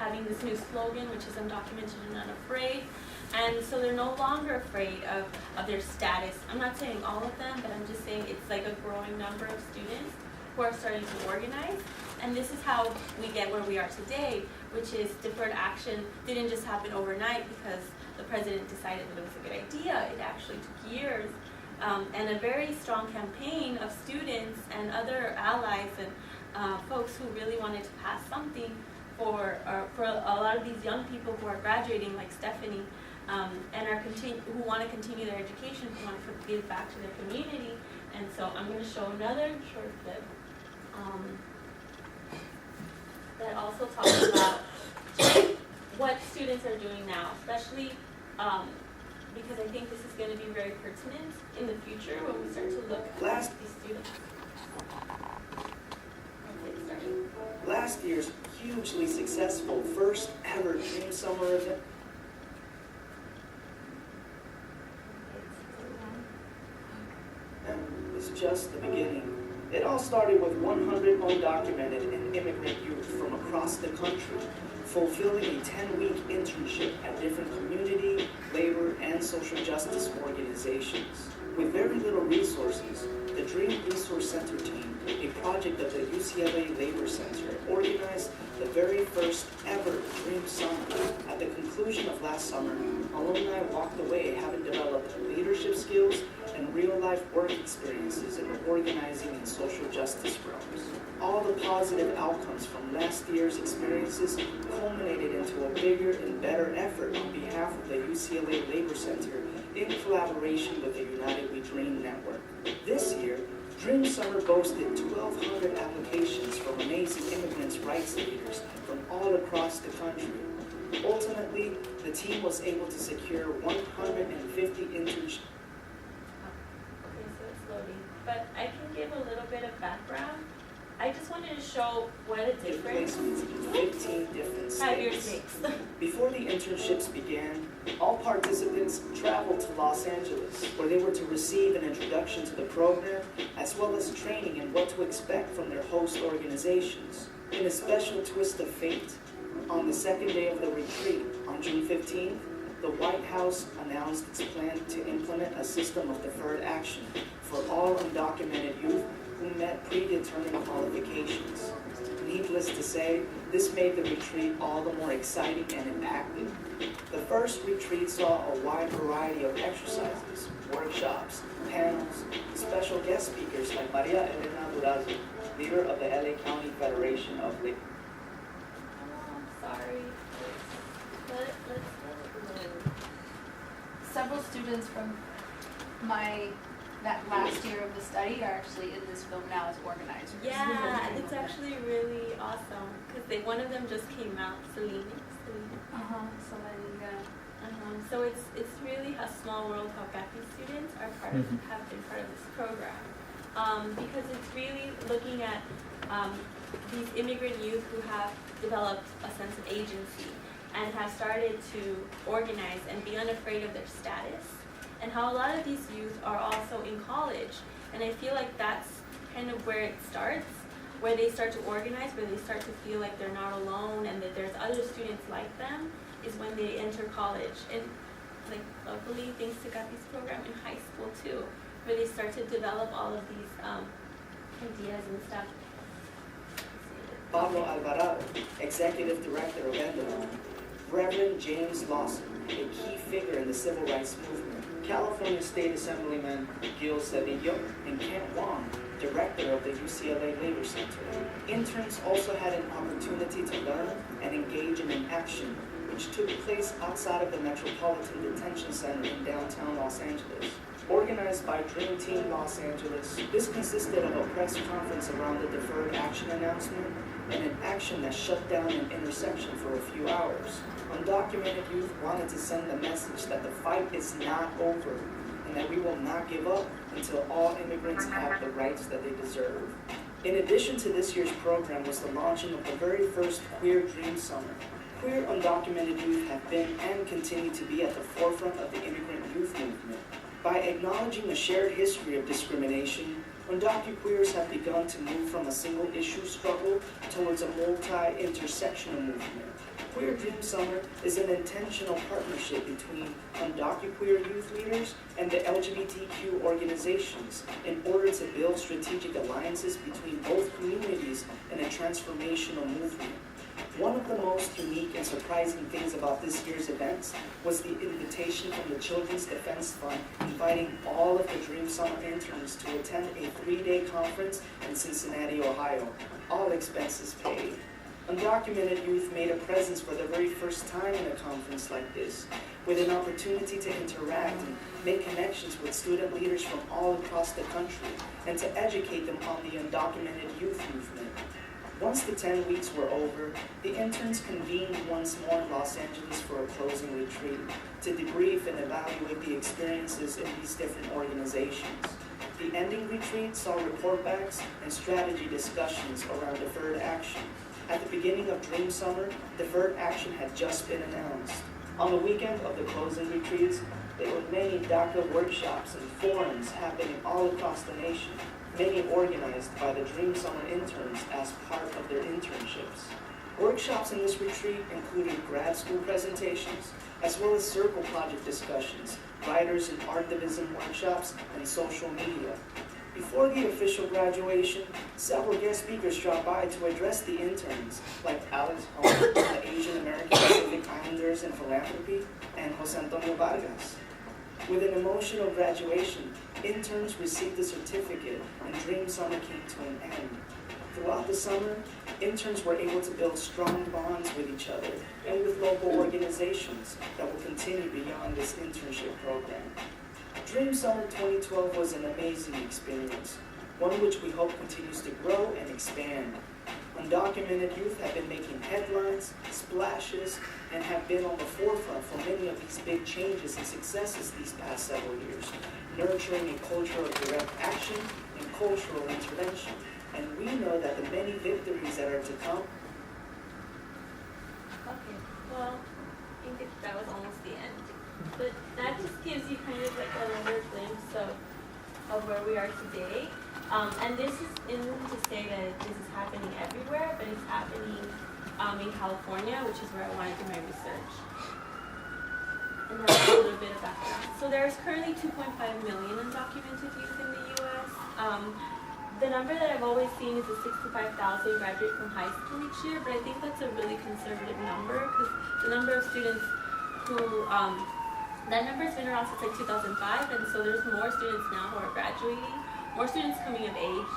having this new slogan, which is undocumented and unafraid. And so they're no longer afraid of their status. I'm not saying all of them, but I'm just saying it's like a growing number of students who are starting to organize. And this is how we get where we are today, which is deferred action didn't just happen overnight because the president decided that it was a good idea. It actually took years and a very strong campaign of students and other allies and folks who really wanted to pass something for a lot of these young people who are graduating, like Stephanie, and who want to continue their education, who want to give back to their community. And so I'm going to show another short clip that also talks about what students are doing now, especially because I think this is going to be very pertinent in the future when we start to look at these students. Last year's hugely successful first ever Dream Summer event. And was just the beginning. It all started with 100 undocumented and immigrant youth from across the country fulfilling a 10-week internship at different community, labor, and social justice organizations. With very little resources, the Dream Resource Center team, a project of the UCLA Labor Center, organized the very first ever Dream Summer. At the conclusion of last summer, alumni walked away having developed leadership skills and real-life work experiences in the organizing and social justice realms. All the positive outcomes from last year's experiences culminated into a bigger and better effort on behalf of the UCLA Labor Center in collaboration with the United We Dream Network. This year, Dream Summer boasted 1,200 applications from amazing immigrants' rights leaders from all across the country. Ultimately, the team was able to secure 150 internships. Okay, so it's loading. But I can give a little bit of background. I just wanted to show what a difference Placements in 15 different 5 years states. makes. Before the internships began, all participants traveled to Los Angeles, where they were to receive an introduction to the program, as well as training in what to expect from their host organizations. In a special twist of fate, on the second day of the retreat, on June 15th, the White House announced its plan to implement a system of deferred action for all undocumented youth who met predetermined qualifications. Needless to say, this made the retreat all the more exciting and impactful. The first retreat saw a wide variety of exercises, workshops, panels, special guest speakers like Maria Elena Durazo, leader of the LA County Federation of Labor. Oh, I'm sorry. Let's let it load. Several students from that last year of the study are actually in this film now as organizers. Yeah, it's actually really awesome because one of them just came out, Celine. So then you got So it's really a small world how Catí students are have been part of this program because it's really looking at these immigrant youth who have developed a sense of agency and have started to organize and be unafraid of their status, and how a lot of these youth are also in college. And I feel like that's kind of where it starts, where they start to organize, where they start to feel like they're not alone and that there's other students like them, is when they enter college. And like luckily, thanks to Cathy's program in high school too, where they start to develop all of these ideas and stuff. Pablo Alvarado, Executive Director of Endow, Reverend James Lawson, a key figure in the civil rights movement, California State Assemblyman Gil Cedillo, and Kent Wong, Director of the UCLA Labor Center. Interns also had an opportunity to learn and engage in an action which took place outside of the Metropolitan Detention Center in downtown Los Angeles. Organized by Dream Team Los Angeles, this consisted of a press conference around the deferred action announcement and an action that shut down an intersection for a few hours. Undocumented youth wanted to send the message that the fight is not over and that we will not give up until all immigrants have the rights that they deserve. In addition to this year's program was the launching of the very first Queer Dream Summer. Queer undocumented youth have been and continue to be at the forefront of the immigrant youth movement. By acknowledging the shared history of discrimination, undocuqueers have begun to move from a single issue struggle towards a multi-intersectional movement. Queer Dream Summer is an intentional partnership between undocuqueer youth leaders and the LGBTQ organizations in order to build strategic alliances between both communities in a transformational movement. One of the most unique and surprising things about this year's events was the invitation from the Children's Defense Fund inviting all of the Dream Summer interns to attend a 3-day conference in Cincinnati, Ohio, all expenses paid. Undocumented youth made a presence for the very first time in a conference like this, with an opportunity to interact and make connections with student leaders from all across the country, and to educate them on the undocumented youth movement. Once the 10 weeks were over, the interns convened once more in Los Angeles for a closing retreat to debrief and evaluate the experiences in these different organizations. The ending retreat saw report backs and strategy discussions around deferred action. At the beginning of Dream Summer, deferred action had just been announced. On the weekend of the closing retreats, there were many DACA workshops and forums happening all across the nation, many organized by the Dream Summer interns as part of their internships. Workshops in this retreat included grad school presentations, as well as circle project discussions, writers and art division workshops, and social media. Before the official graduation, several guest speakers dropped by to address the interns, like Alex Holmes, the Asian American Pacific Islanders in Philanthropy, and Jose Antonio Vargas. With an emotional graduation, interns received a certificate and Dream Summer came to an end. Throughout the summer, interns were able to build strong bonds with each other and with local organizations that will continue beyond this internship program. Dream Summer 2012 was an amazing experience, one which we hope continues to grow and expand. Undocumented youth have been making headlines, splashes, and have been on the forefront for many of these big changes and successes these past several years, nurturing a culture of direct action and cultural intervention. And we know that the many victories that are to come. Okay, well, I think that was almost the end. But that just gives you kind of like another glimpse of where we are today. And this isn't to say that this is happening everywhere, but it's happening in California, which is where I want to do my research. And that's a little bit of background. So there's currently 2.5 million undocumented youth in the U.S. The number that I've always seen is the 65,000 graduate from high school each year, but I think that's a really conservative number because the number of students who, that number's been around since like 2005, and so there's more students now who are graduating, more students coming of age,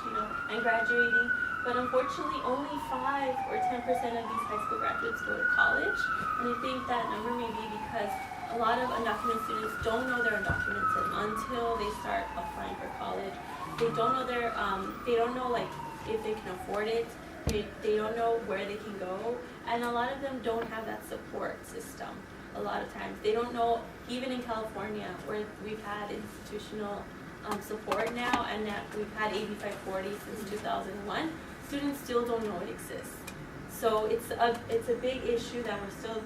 and graduating, but unfortunately only 5 or 10% of these high school graduates go to college, and I think that number may be because a lot of undocumented students don't know they're undocumented until they start applying for college. They don't know they don't know like if they can afford it. They don't know where they can go, and a lot of them don't have that support system. A lot of times they don't know, even in California, where we've had institutional support now, and that we've had AB 540 since 2001. Students still don't know it exists. So it's a big issue that we're still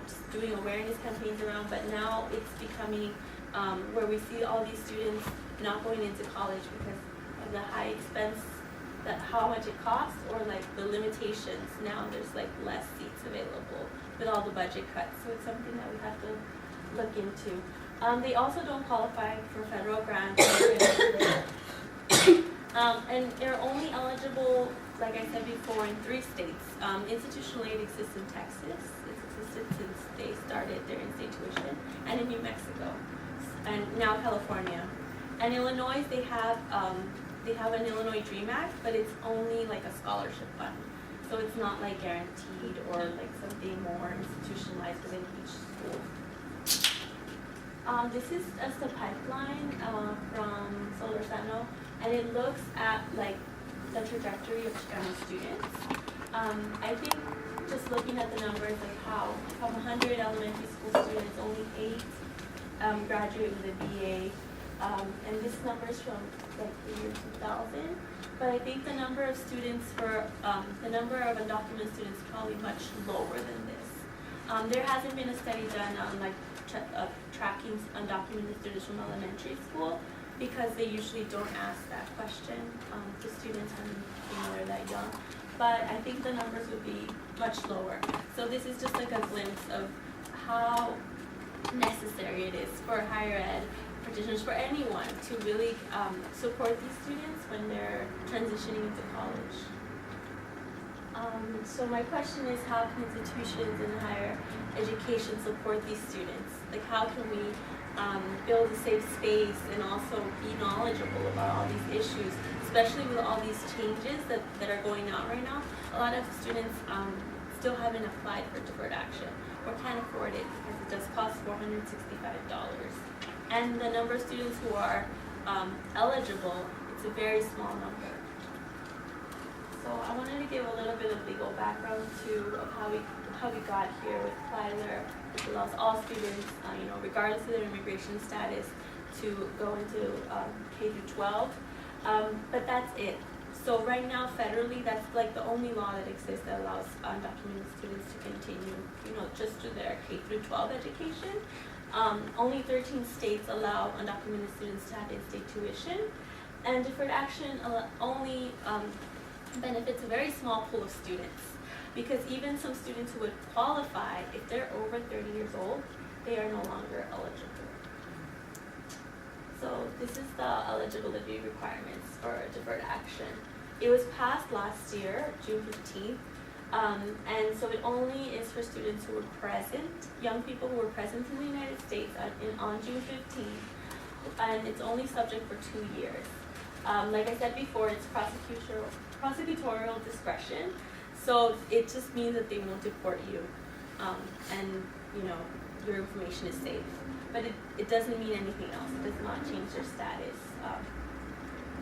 just doing awareness campaigns around, but now it's becoming where we see all these students not going into college because of the high expense, that how much it costs, or like the limitations. Now there's like less seats available with all the budget cuts, so it's something that we have to look into. They also don't qualify for federal grants, and they're only eligible, like I said before, in 3 states. Institutional aid exists in Texas. It's existed since they started their in-state tuition, and in New Mexico, and now California. And Illinois, they have an Illinois Dream Act, but it's only like a scholarship fund. So it's not like guaranteed or like something more institutionalized within each school. This is just a pipeline from Solorzano, and it looks at like the trajectory of Chicano students. I think just looking at the numbers of how from 100 elementary school students, only 8 graduate with a BA. And this number is from like the year 2000, but I think the number of students the number of undocumented students is probably much lower than this. There hasn't been a study done on like tracking undocumented students from elementary school because they usually don't ask that question to students when they're that young. but I think the numbers would be much lower. So this is just like a glimpse of how necessary it is for higher ed practitioners, for anyone, to really support these students when they're transitioning into college. So my question is, how can institutions in higher education support these students? Like, how can we build a safe space and also be knowledgeable about all these issues, especially with all these changes that are going on right now? A lot of students still haven't applied for deferred action or can't afford it because it does cost $465. And the number of students who are eligible, it's a very small number. So I wanted to give a little bit of legal background too of how we got here with Plyler, which allows all students, regardless of their immigration status, to go into K through 12. But that's it. So right now, federally, that's like the only law that exists that allows undocumented students to continue, just through their K through 12 education. Only 13 states allow undocumented students to have in-state tuition, and deferred action only benefits a very small pool of students, because even some students who would qualify, if they're over 30 years old, they are no longer eligible. So this is the eligibility requirements for deferred action. It was passed last year, June 15th, and so it only is for students who were present, young people who were present in the United States on June 15th, and it's only subject for 2 years. Like I said before, it's prosecutorial discretion, so it just means that they won't deport you, and your information is safe. But it doesn't mean anything else. It does not change their status.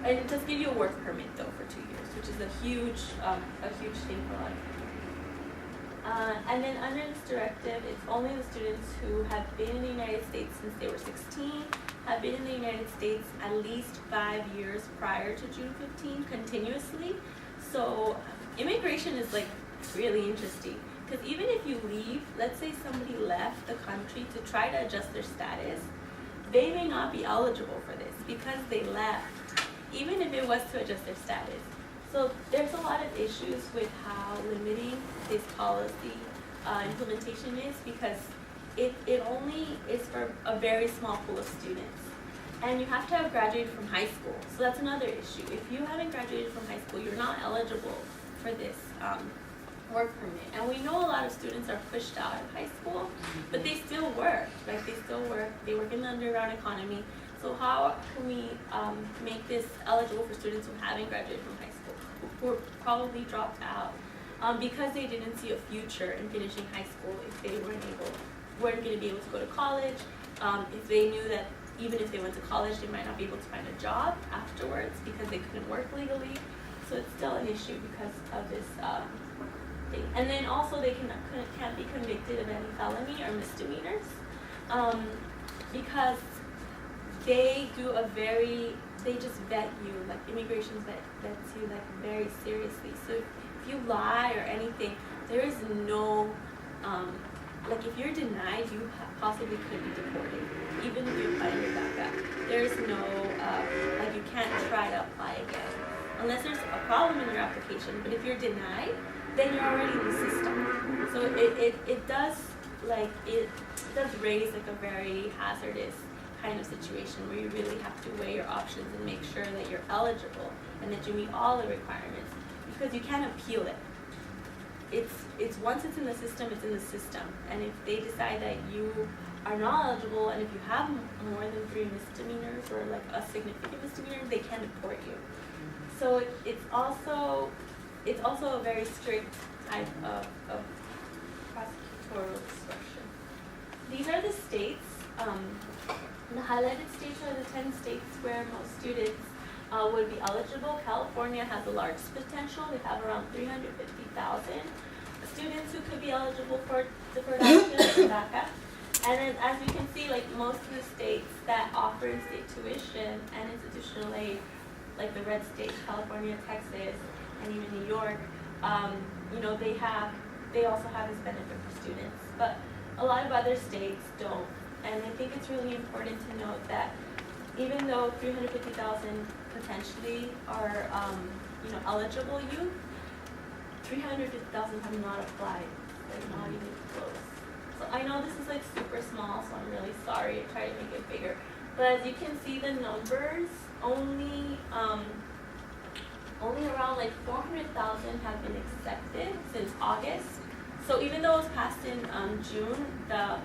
And it does give you a work permit though for 2 years, which is a huge thing for a lot of people. And then under this directive, it's only the students who have been in the United States since they were 16, have been in the United States at least 5 years prior to June 15 continuously. So immigration is like really interesting, because even if you leave, let's say somebody left the country to try to adjust their status, they may not be eligible for this because they left, even if it was to adjust their status. So there's a lot of issues with how limiting this policy implementation is, because it only is for a very small pool of students. And you have to have graduated from high school. So that's another issue. If you haven't graduated from high school, you're not eligible for this work permit. And we know a lot of students are pushed out of high school, but they still work. They work in the underground economy. So how can we make this eligible for students who haven't graduated from high school, who were probably dropped out because they didn't see a future in finishing high school, if they weren't going to be able to go to college, if they knew that even if they went to college, they might not be able to find a job afterwards because they couldn't work legally. So it's still an issue because of this thing. And then also they can't be convicted of any felony or misdemeanors because they just vet you, like immigration vets you like very seriously. So if you lie or anything, there is no, if you're denied, you possibly could be deported, even if you apply your DACA. There's no, you can't try to apply again, unless there's a problem in your application. But if you're denied, then you're already in the system. So it does raise like a very hazardous kind of situation where you really have to weigh your options and make sure that you're eligible and that you meet all the requirements, because you can't appeal it. It's once it's in the system, it's in the system. And if they decide that you are not eligible, and if you have more than 3 misdemeanors or like a significant misdemeanor, they can deport you. So it's also a very strict type of prosecutorial discretion. These are the states. The highlighted states are the 10 states where most students would be eligible. California has the largest potential. They have around 350,000 students who could be eligible for deferred action DACA. And then, as you can see, most of the states that offer in-state tuition and institutional aid, like the red states, California, Texas, and even New York, they also have this benefit for students. But a lot of other states don't. And I think it's really important to note that even though 350,000 potentially are eligible youth, 350,000 have not applied. They're not even close. So I know this is like super small, so I'm really sorry. I tried to make it bigger. But as you can see, the numbers only around like 400,000 have been accepted since August. So even though it was passed in June,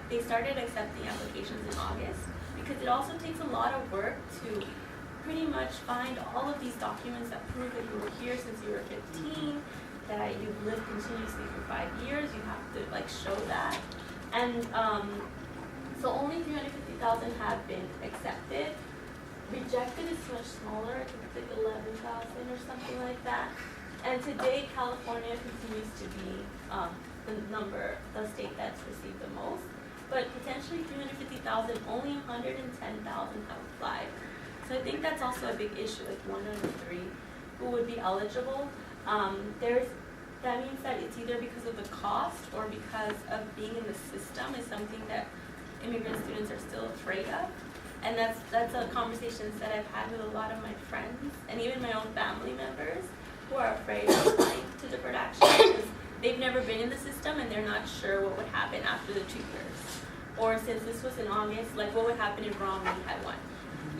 they started accepting applications in August, because it also takes a lot of work to pretty much find all of these documents that prove that you were here since you were 15, that you've lived continuously for 5 years. You have to like show that. And so only 350,000 have been accepted. Rejected is much smaller. I think it's like 11,000 or something like that. And today, California continues to be the state that's received the most. But potentially 350,000, only 110,000 have applied. So I think that's also a big issue, like 1 out of 3 who would be eligible. That means that it's either because of the cost or because of being in the system is something that immigrant students are still afraid of. And that's a conversations that I've had with a lot of my friends and even my own family members who are afraid of applying to deferred action because they've never been in the system and they're not sure what would happen after the 2 years. Or since this was in August, like what would happen if Romney had won?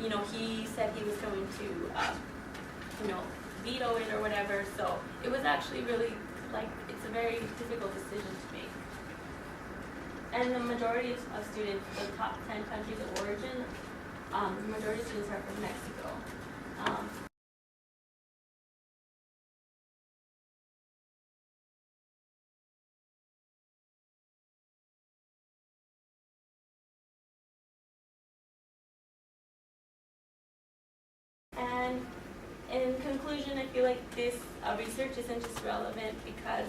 You know, he said he was going to, veto it or whatever. So it was actually really it's a very difficult decision to make. And the majority of students, the top 10 countries of origin, the majority of students are from Mexico. And in conclusion, I feel like this research isn't just relevant because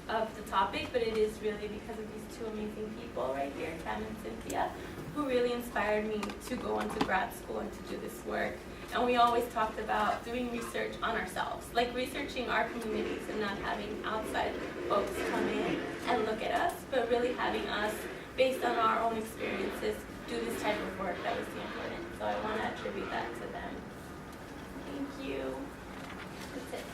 of the topic, but it is really because of these 2 amazing people right here, Catí and Cyndi, who really inspired me to go into grad school and to do this work. And we always talked about doing research on ourselves, like researching our communities and not having outside folks come in and look at us, but really having us, based on our own experiences, do this type of work that we see important. So I want to attribute that to them. Thank you. That's it.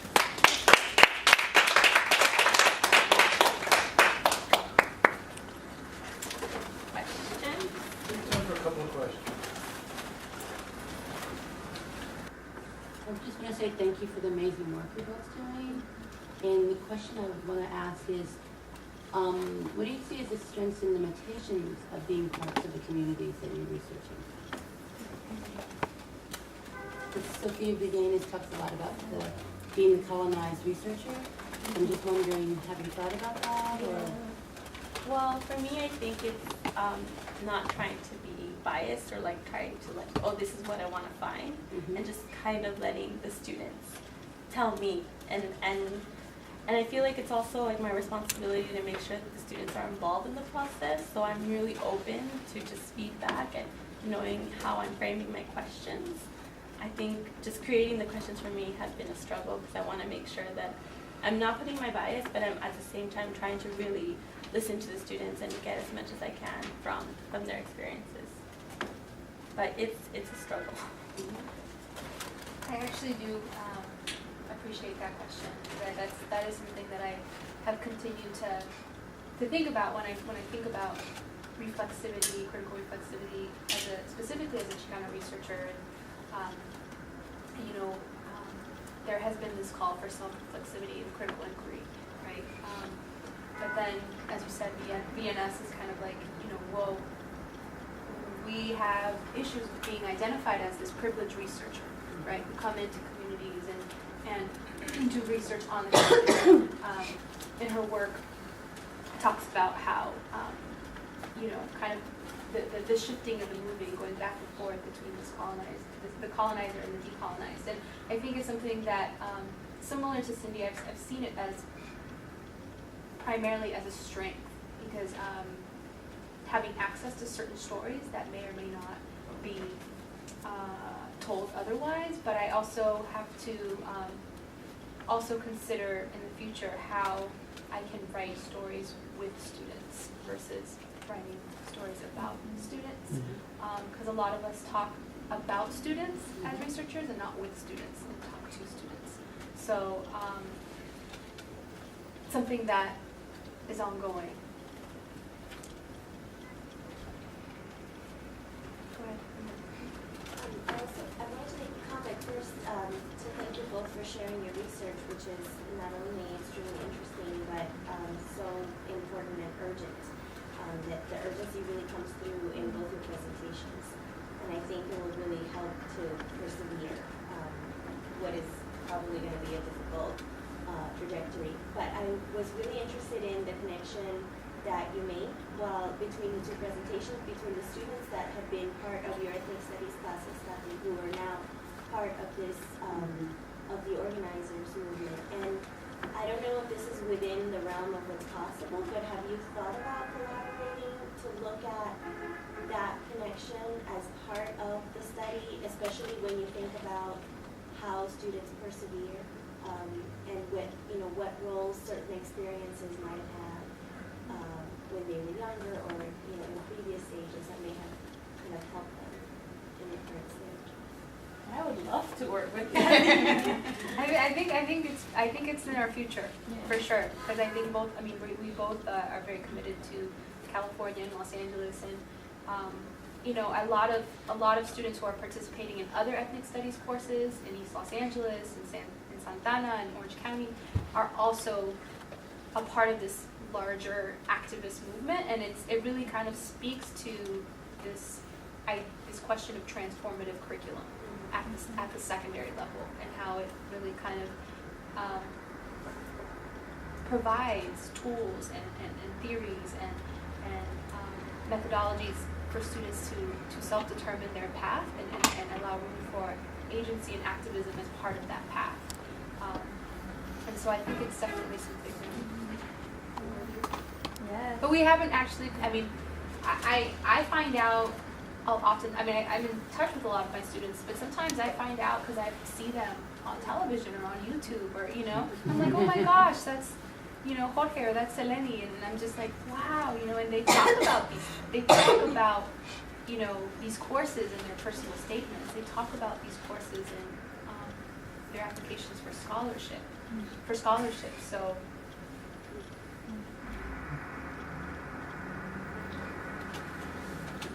Questions? Time for a couple of questions. I'm just going to say thank you for the amazing work you're both doing. And the question I would want to ask is, what do you see as the strengths and limitations of being parts of the communities that you're researching? Sophia Beganis talks a lot about being the colonized researcher. I'm just wondering, have you thought about that? Or? Well, for me, I think it's not trying to be biased or trying to oh, this is what I want to find, and just kind of letting the students tell me, and I feel like it's also my responsibility to make sure that the students are involved in the process. So I'm really open to just feedback and knowing how I'm framing my questions. I think just creating the questions for me has been a struggle because I want to make sure that I'm not putting my bias, but I'm at the same time trying to really listen to the students and get as much as I can from their experiences. But it's a struggle. I actually do appreciate that question. That is something that I have continued to think about when I think about reflexivity, critical reflexivity, specifically as a Chicana researcher. There has been this call for self-reflexivity and critical inquiry, right? But then, as you said, VNS is kind of whoa, we have issues with being identified as this privileged researcher, right? We come into communities and do research on the community. In her work, talks about how, kind of the shifting and the moving, going back and forth between the colonizer and the decolonized. And I think it's something that, similar to Cyndi, I've seen it as primarily as a strength, because having access to certain stories that may or may not be told otherwise, but I also have to also consider in the future how I can write stories with students versus writing stories about students, because a lot of us talk about students as researchers and not with students and talk to students. So something that is ongoing. Go ahead. I wanted to make a comment first to thank you both for sharing your research, which is not only extremely interesting but so important and urgent. That the urgency really comes through in both your presentations, and I think it will really help to persevere what is probably going to be a difficult trajectory. But I was really interested in the connection that you made between the two presentations, between the students that have been part of your ethnic studies classes, who are now part of this, of the organizers movement. And I don't know if this is within the realm of what's possible, but have you thought about collaborating to look at that connection as part of the study, especially when you think about how students persevere and what roles certain experiences might have had when they were younger or in previous stages that may have kind of helped them in the current stage. I would love to work with them. I think it's in our future, for sure. Because I think both. I mean, we both are very committed to California and Los Angeles, and a lot of students who are participating in other ethnic studies courses in East Los Angeles, in Santana, and Orange County, are also a part of this larger activist movement, and it really kind of speaks to this question of transformative curriculum at the secondary level, and how it really kind of provides tools and theories and methodologies for students to self-determine their path and allow room for agency and activism as part of that path. And so I think it's definitely something. Yeah. But we haven't actually, I mean, I find out often, I mean, I'm in touch with a lot of my students, but sometimes I find out because I see them on television or on YouTube or, I'm like, oh my gosh, that's, Jorge, or that's Seleni, and I'm just like, wow, and they talk about these courses in their personal statements. They talk about these courses in their applications for scholarship, so.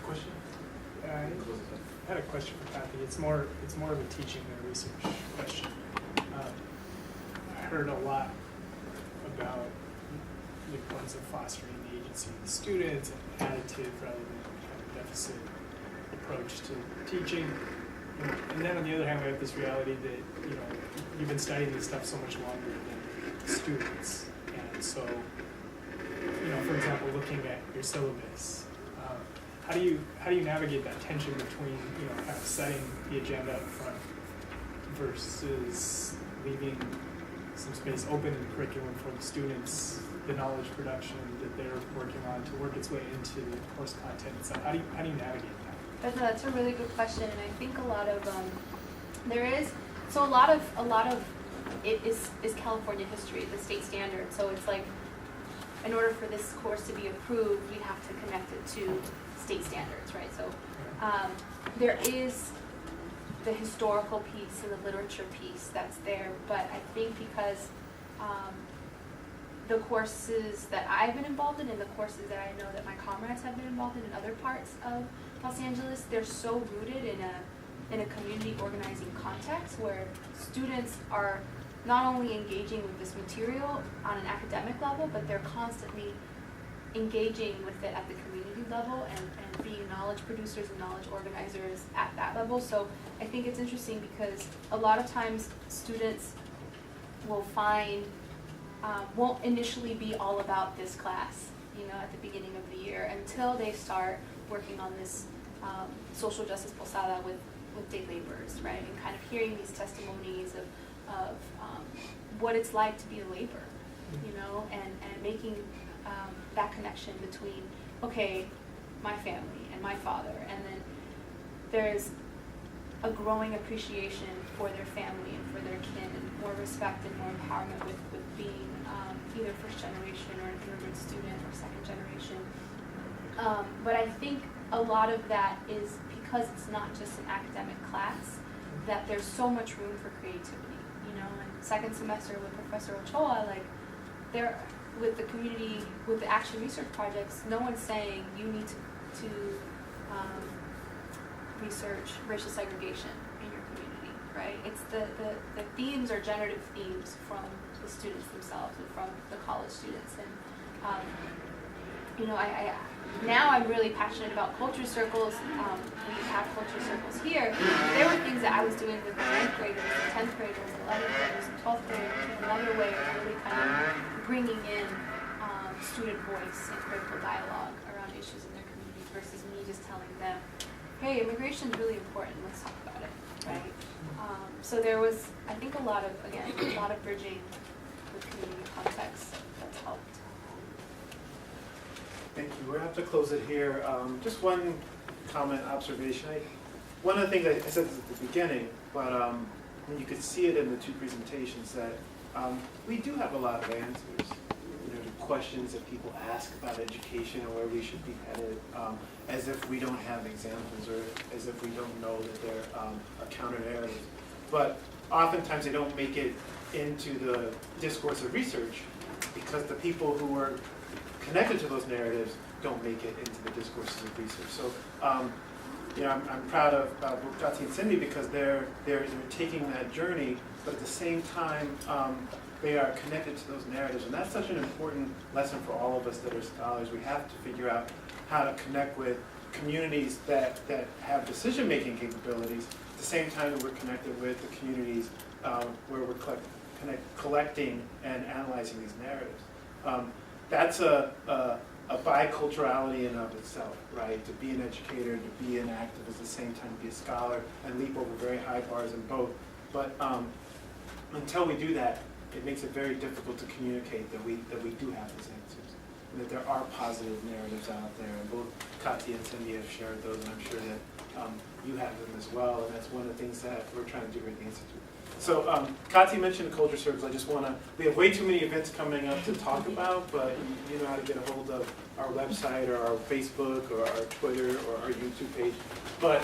Question? I had a question for Cathy. It's more of a teaching than a research question. I heard a lot about the importance of fostering the agency of the students and additive rather than kind of deficit approach to teaching. And then on the other hand, we have this reality that you've been studying this stuff so much longer than students, and so for example, looking at your syllabus. How do you navigate that tension between kind of setting the agenda up front versus leaving some space open in the curriculum for the students, the knowledge production that they're working on to work its way into the course content itself? How do you navigate that? That's a really good question, and I think a lot of a lot of it is California history, the state standard. So it's like, in order for this course to be approved, we have to connect it to state standards, right? So there is the historical piece and the literature piece that's there, but I think because the courses that I've been involved in and the courses that I know that my comrades have been involved in other parts of Los Angeles, they're so rooted in a community organizing context where students are not only engaging with this material on an academic level, but they're constantly engaging with it at the community level and being knowledge producers and knowledge organizers at that level. So I think it's interesting because a lot of times students will find, won't initially be all about this class, at the beginning of the year until they start working on this social justice posada with day laborers, right? And kind of hearing these testimonies of what it's like to be a laborer, and making that connection between, okay, my family and my father, and then there's a growing appreciation for their family and for their kin, and more respect and more empowerment with being either first generation or an immigrant student or second generation. But I think a lot of that is because it's not just an academic class, that there's so much room for creativity, And second semester with Professor Ochoa, there, with the community, with the action research projects, no one's saying you need to research racial segregation in your community, right? It's the themes are generative themes from the students themselves and from the college students. And you know, now I'm really passionate about culture circles. We have culture circles here. There were things that I was doing with the 9th graders, the 10th graders, the 11th graders, and 12th graders, another way of really kind of bringing in student voice and critical dialogue around issues in their communities versus me just telling them, hey, immigration is really important, let's talk about it, right? So there was, I think, a lot of bridging with community context that's helped. Thank you. We're going to have to close it here. Just one comment, observation. One of the things I said this at the beginning, but you could see it in the two presentations that we do have a lot of answers. You know, to questions that people ask about education and where we should be headed, as if we don't have examples or as if we don't know that there are counter narratives. But oftentimes they don't make it into the discourse of research because the people who are connected to those narratives don't make it into the discourses of research. So, you know, I'm proud of both Catí and Cyndi because they're taking that journey, but at the same time, they are connected to those narratives, and that's such an important lesson for all of us that are scholars. We have to figure out how to connect with communities that have decision-making capabilities at the same time that we're connected with the communities where we're collecting and analyzing these narratives. That's a biculturality in and of itself, right? To be an educator, to be an activist at the same time, to be a scholar, and leap over very high bars in both. But until we do that, it makes it very difficult to communicate that we do have these answers, and that there are positive narratives out there. And both Catí and Cyndi have shared those, and I'm sure that you have them as well. And that's one of the things that we're trying to do at the Institute. So Catí mentioned the culture circles. I just want to, we have way too many events coming up to talk about, but you know how to get a hold of our website or our Facebook or our Twitter or our YouTube page. But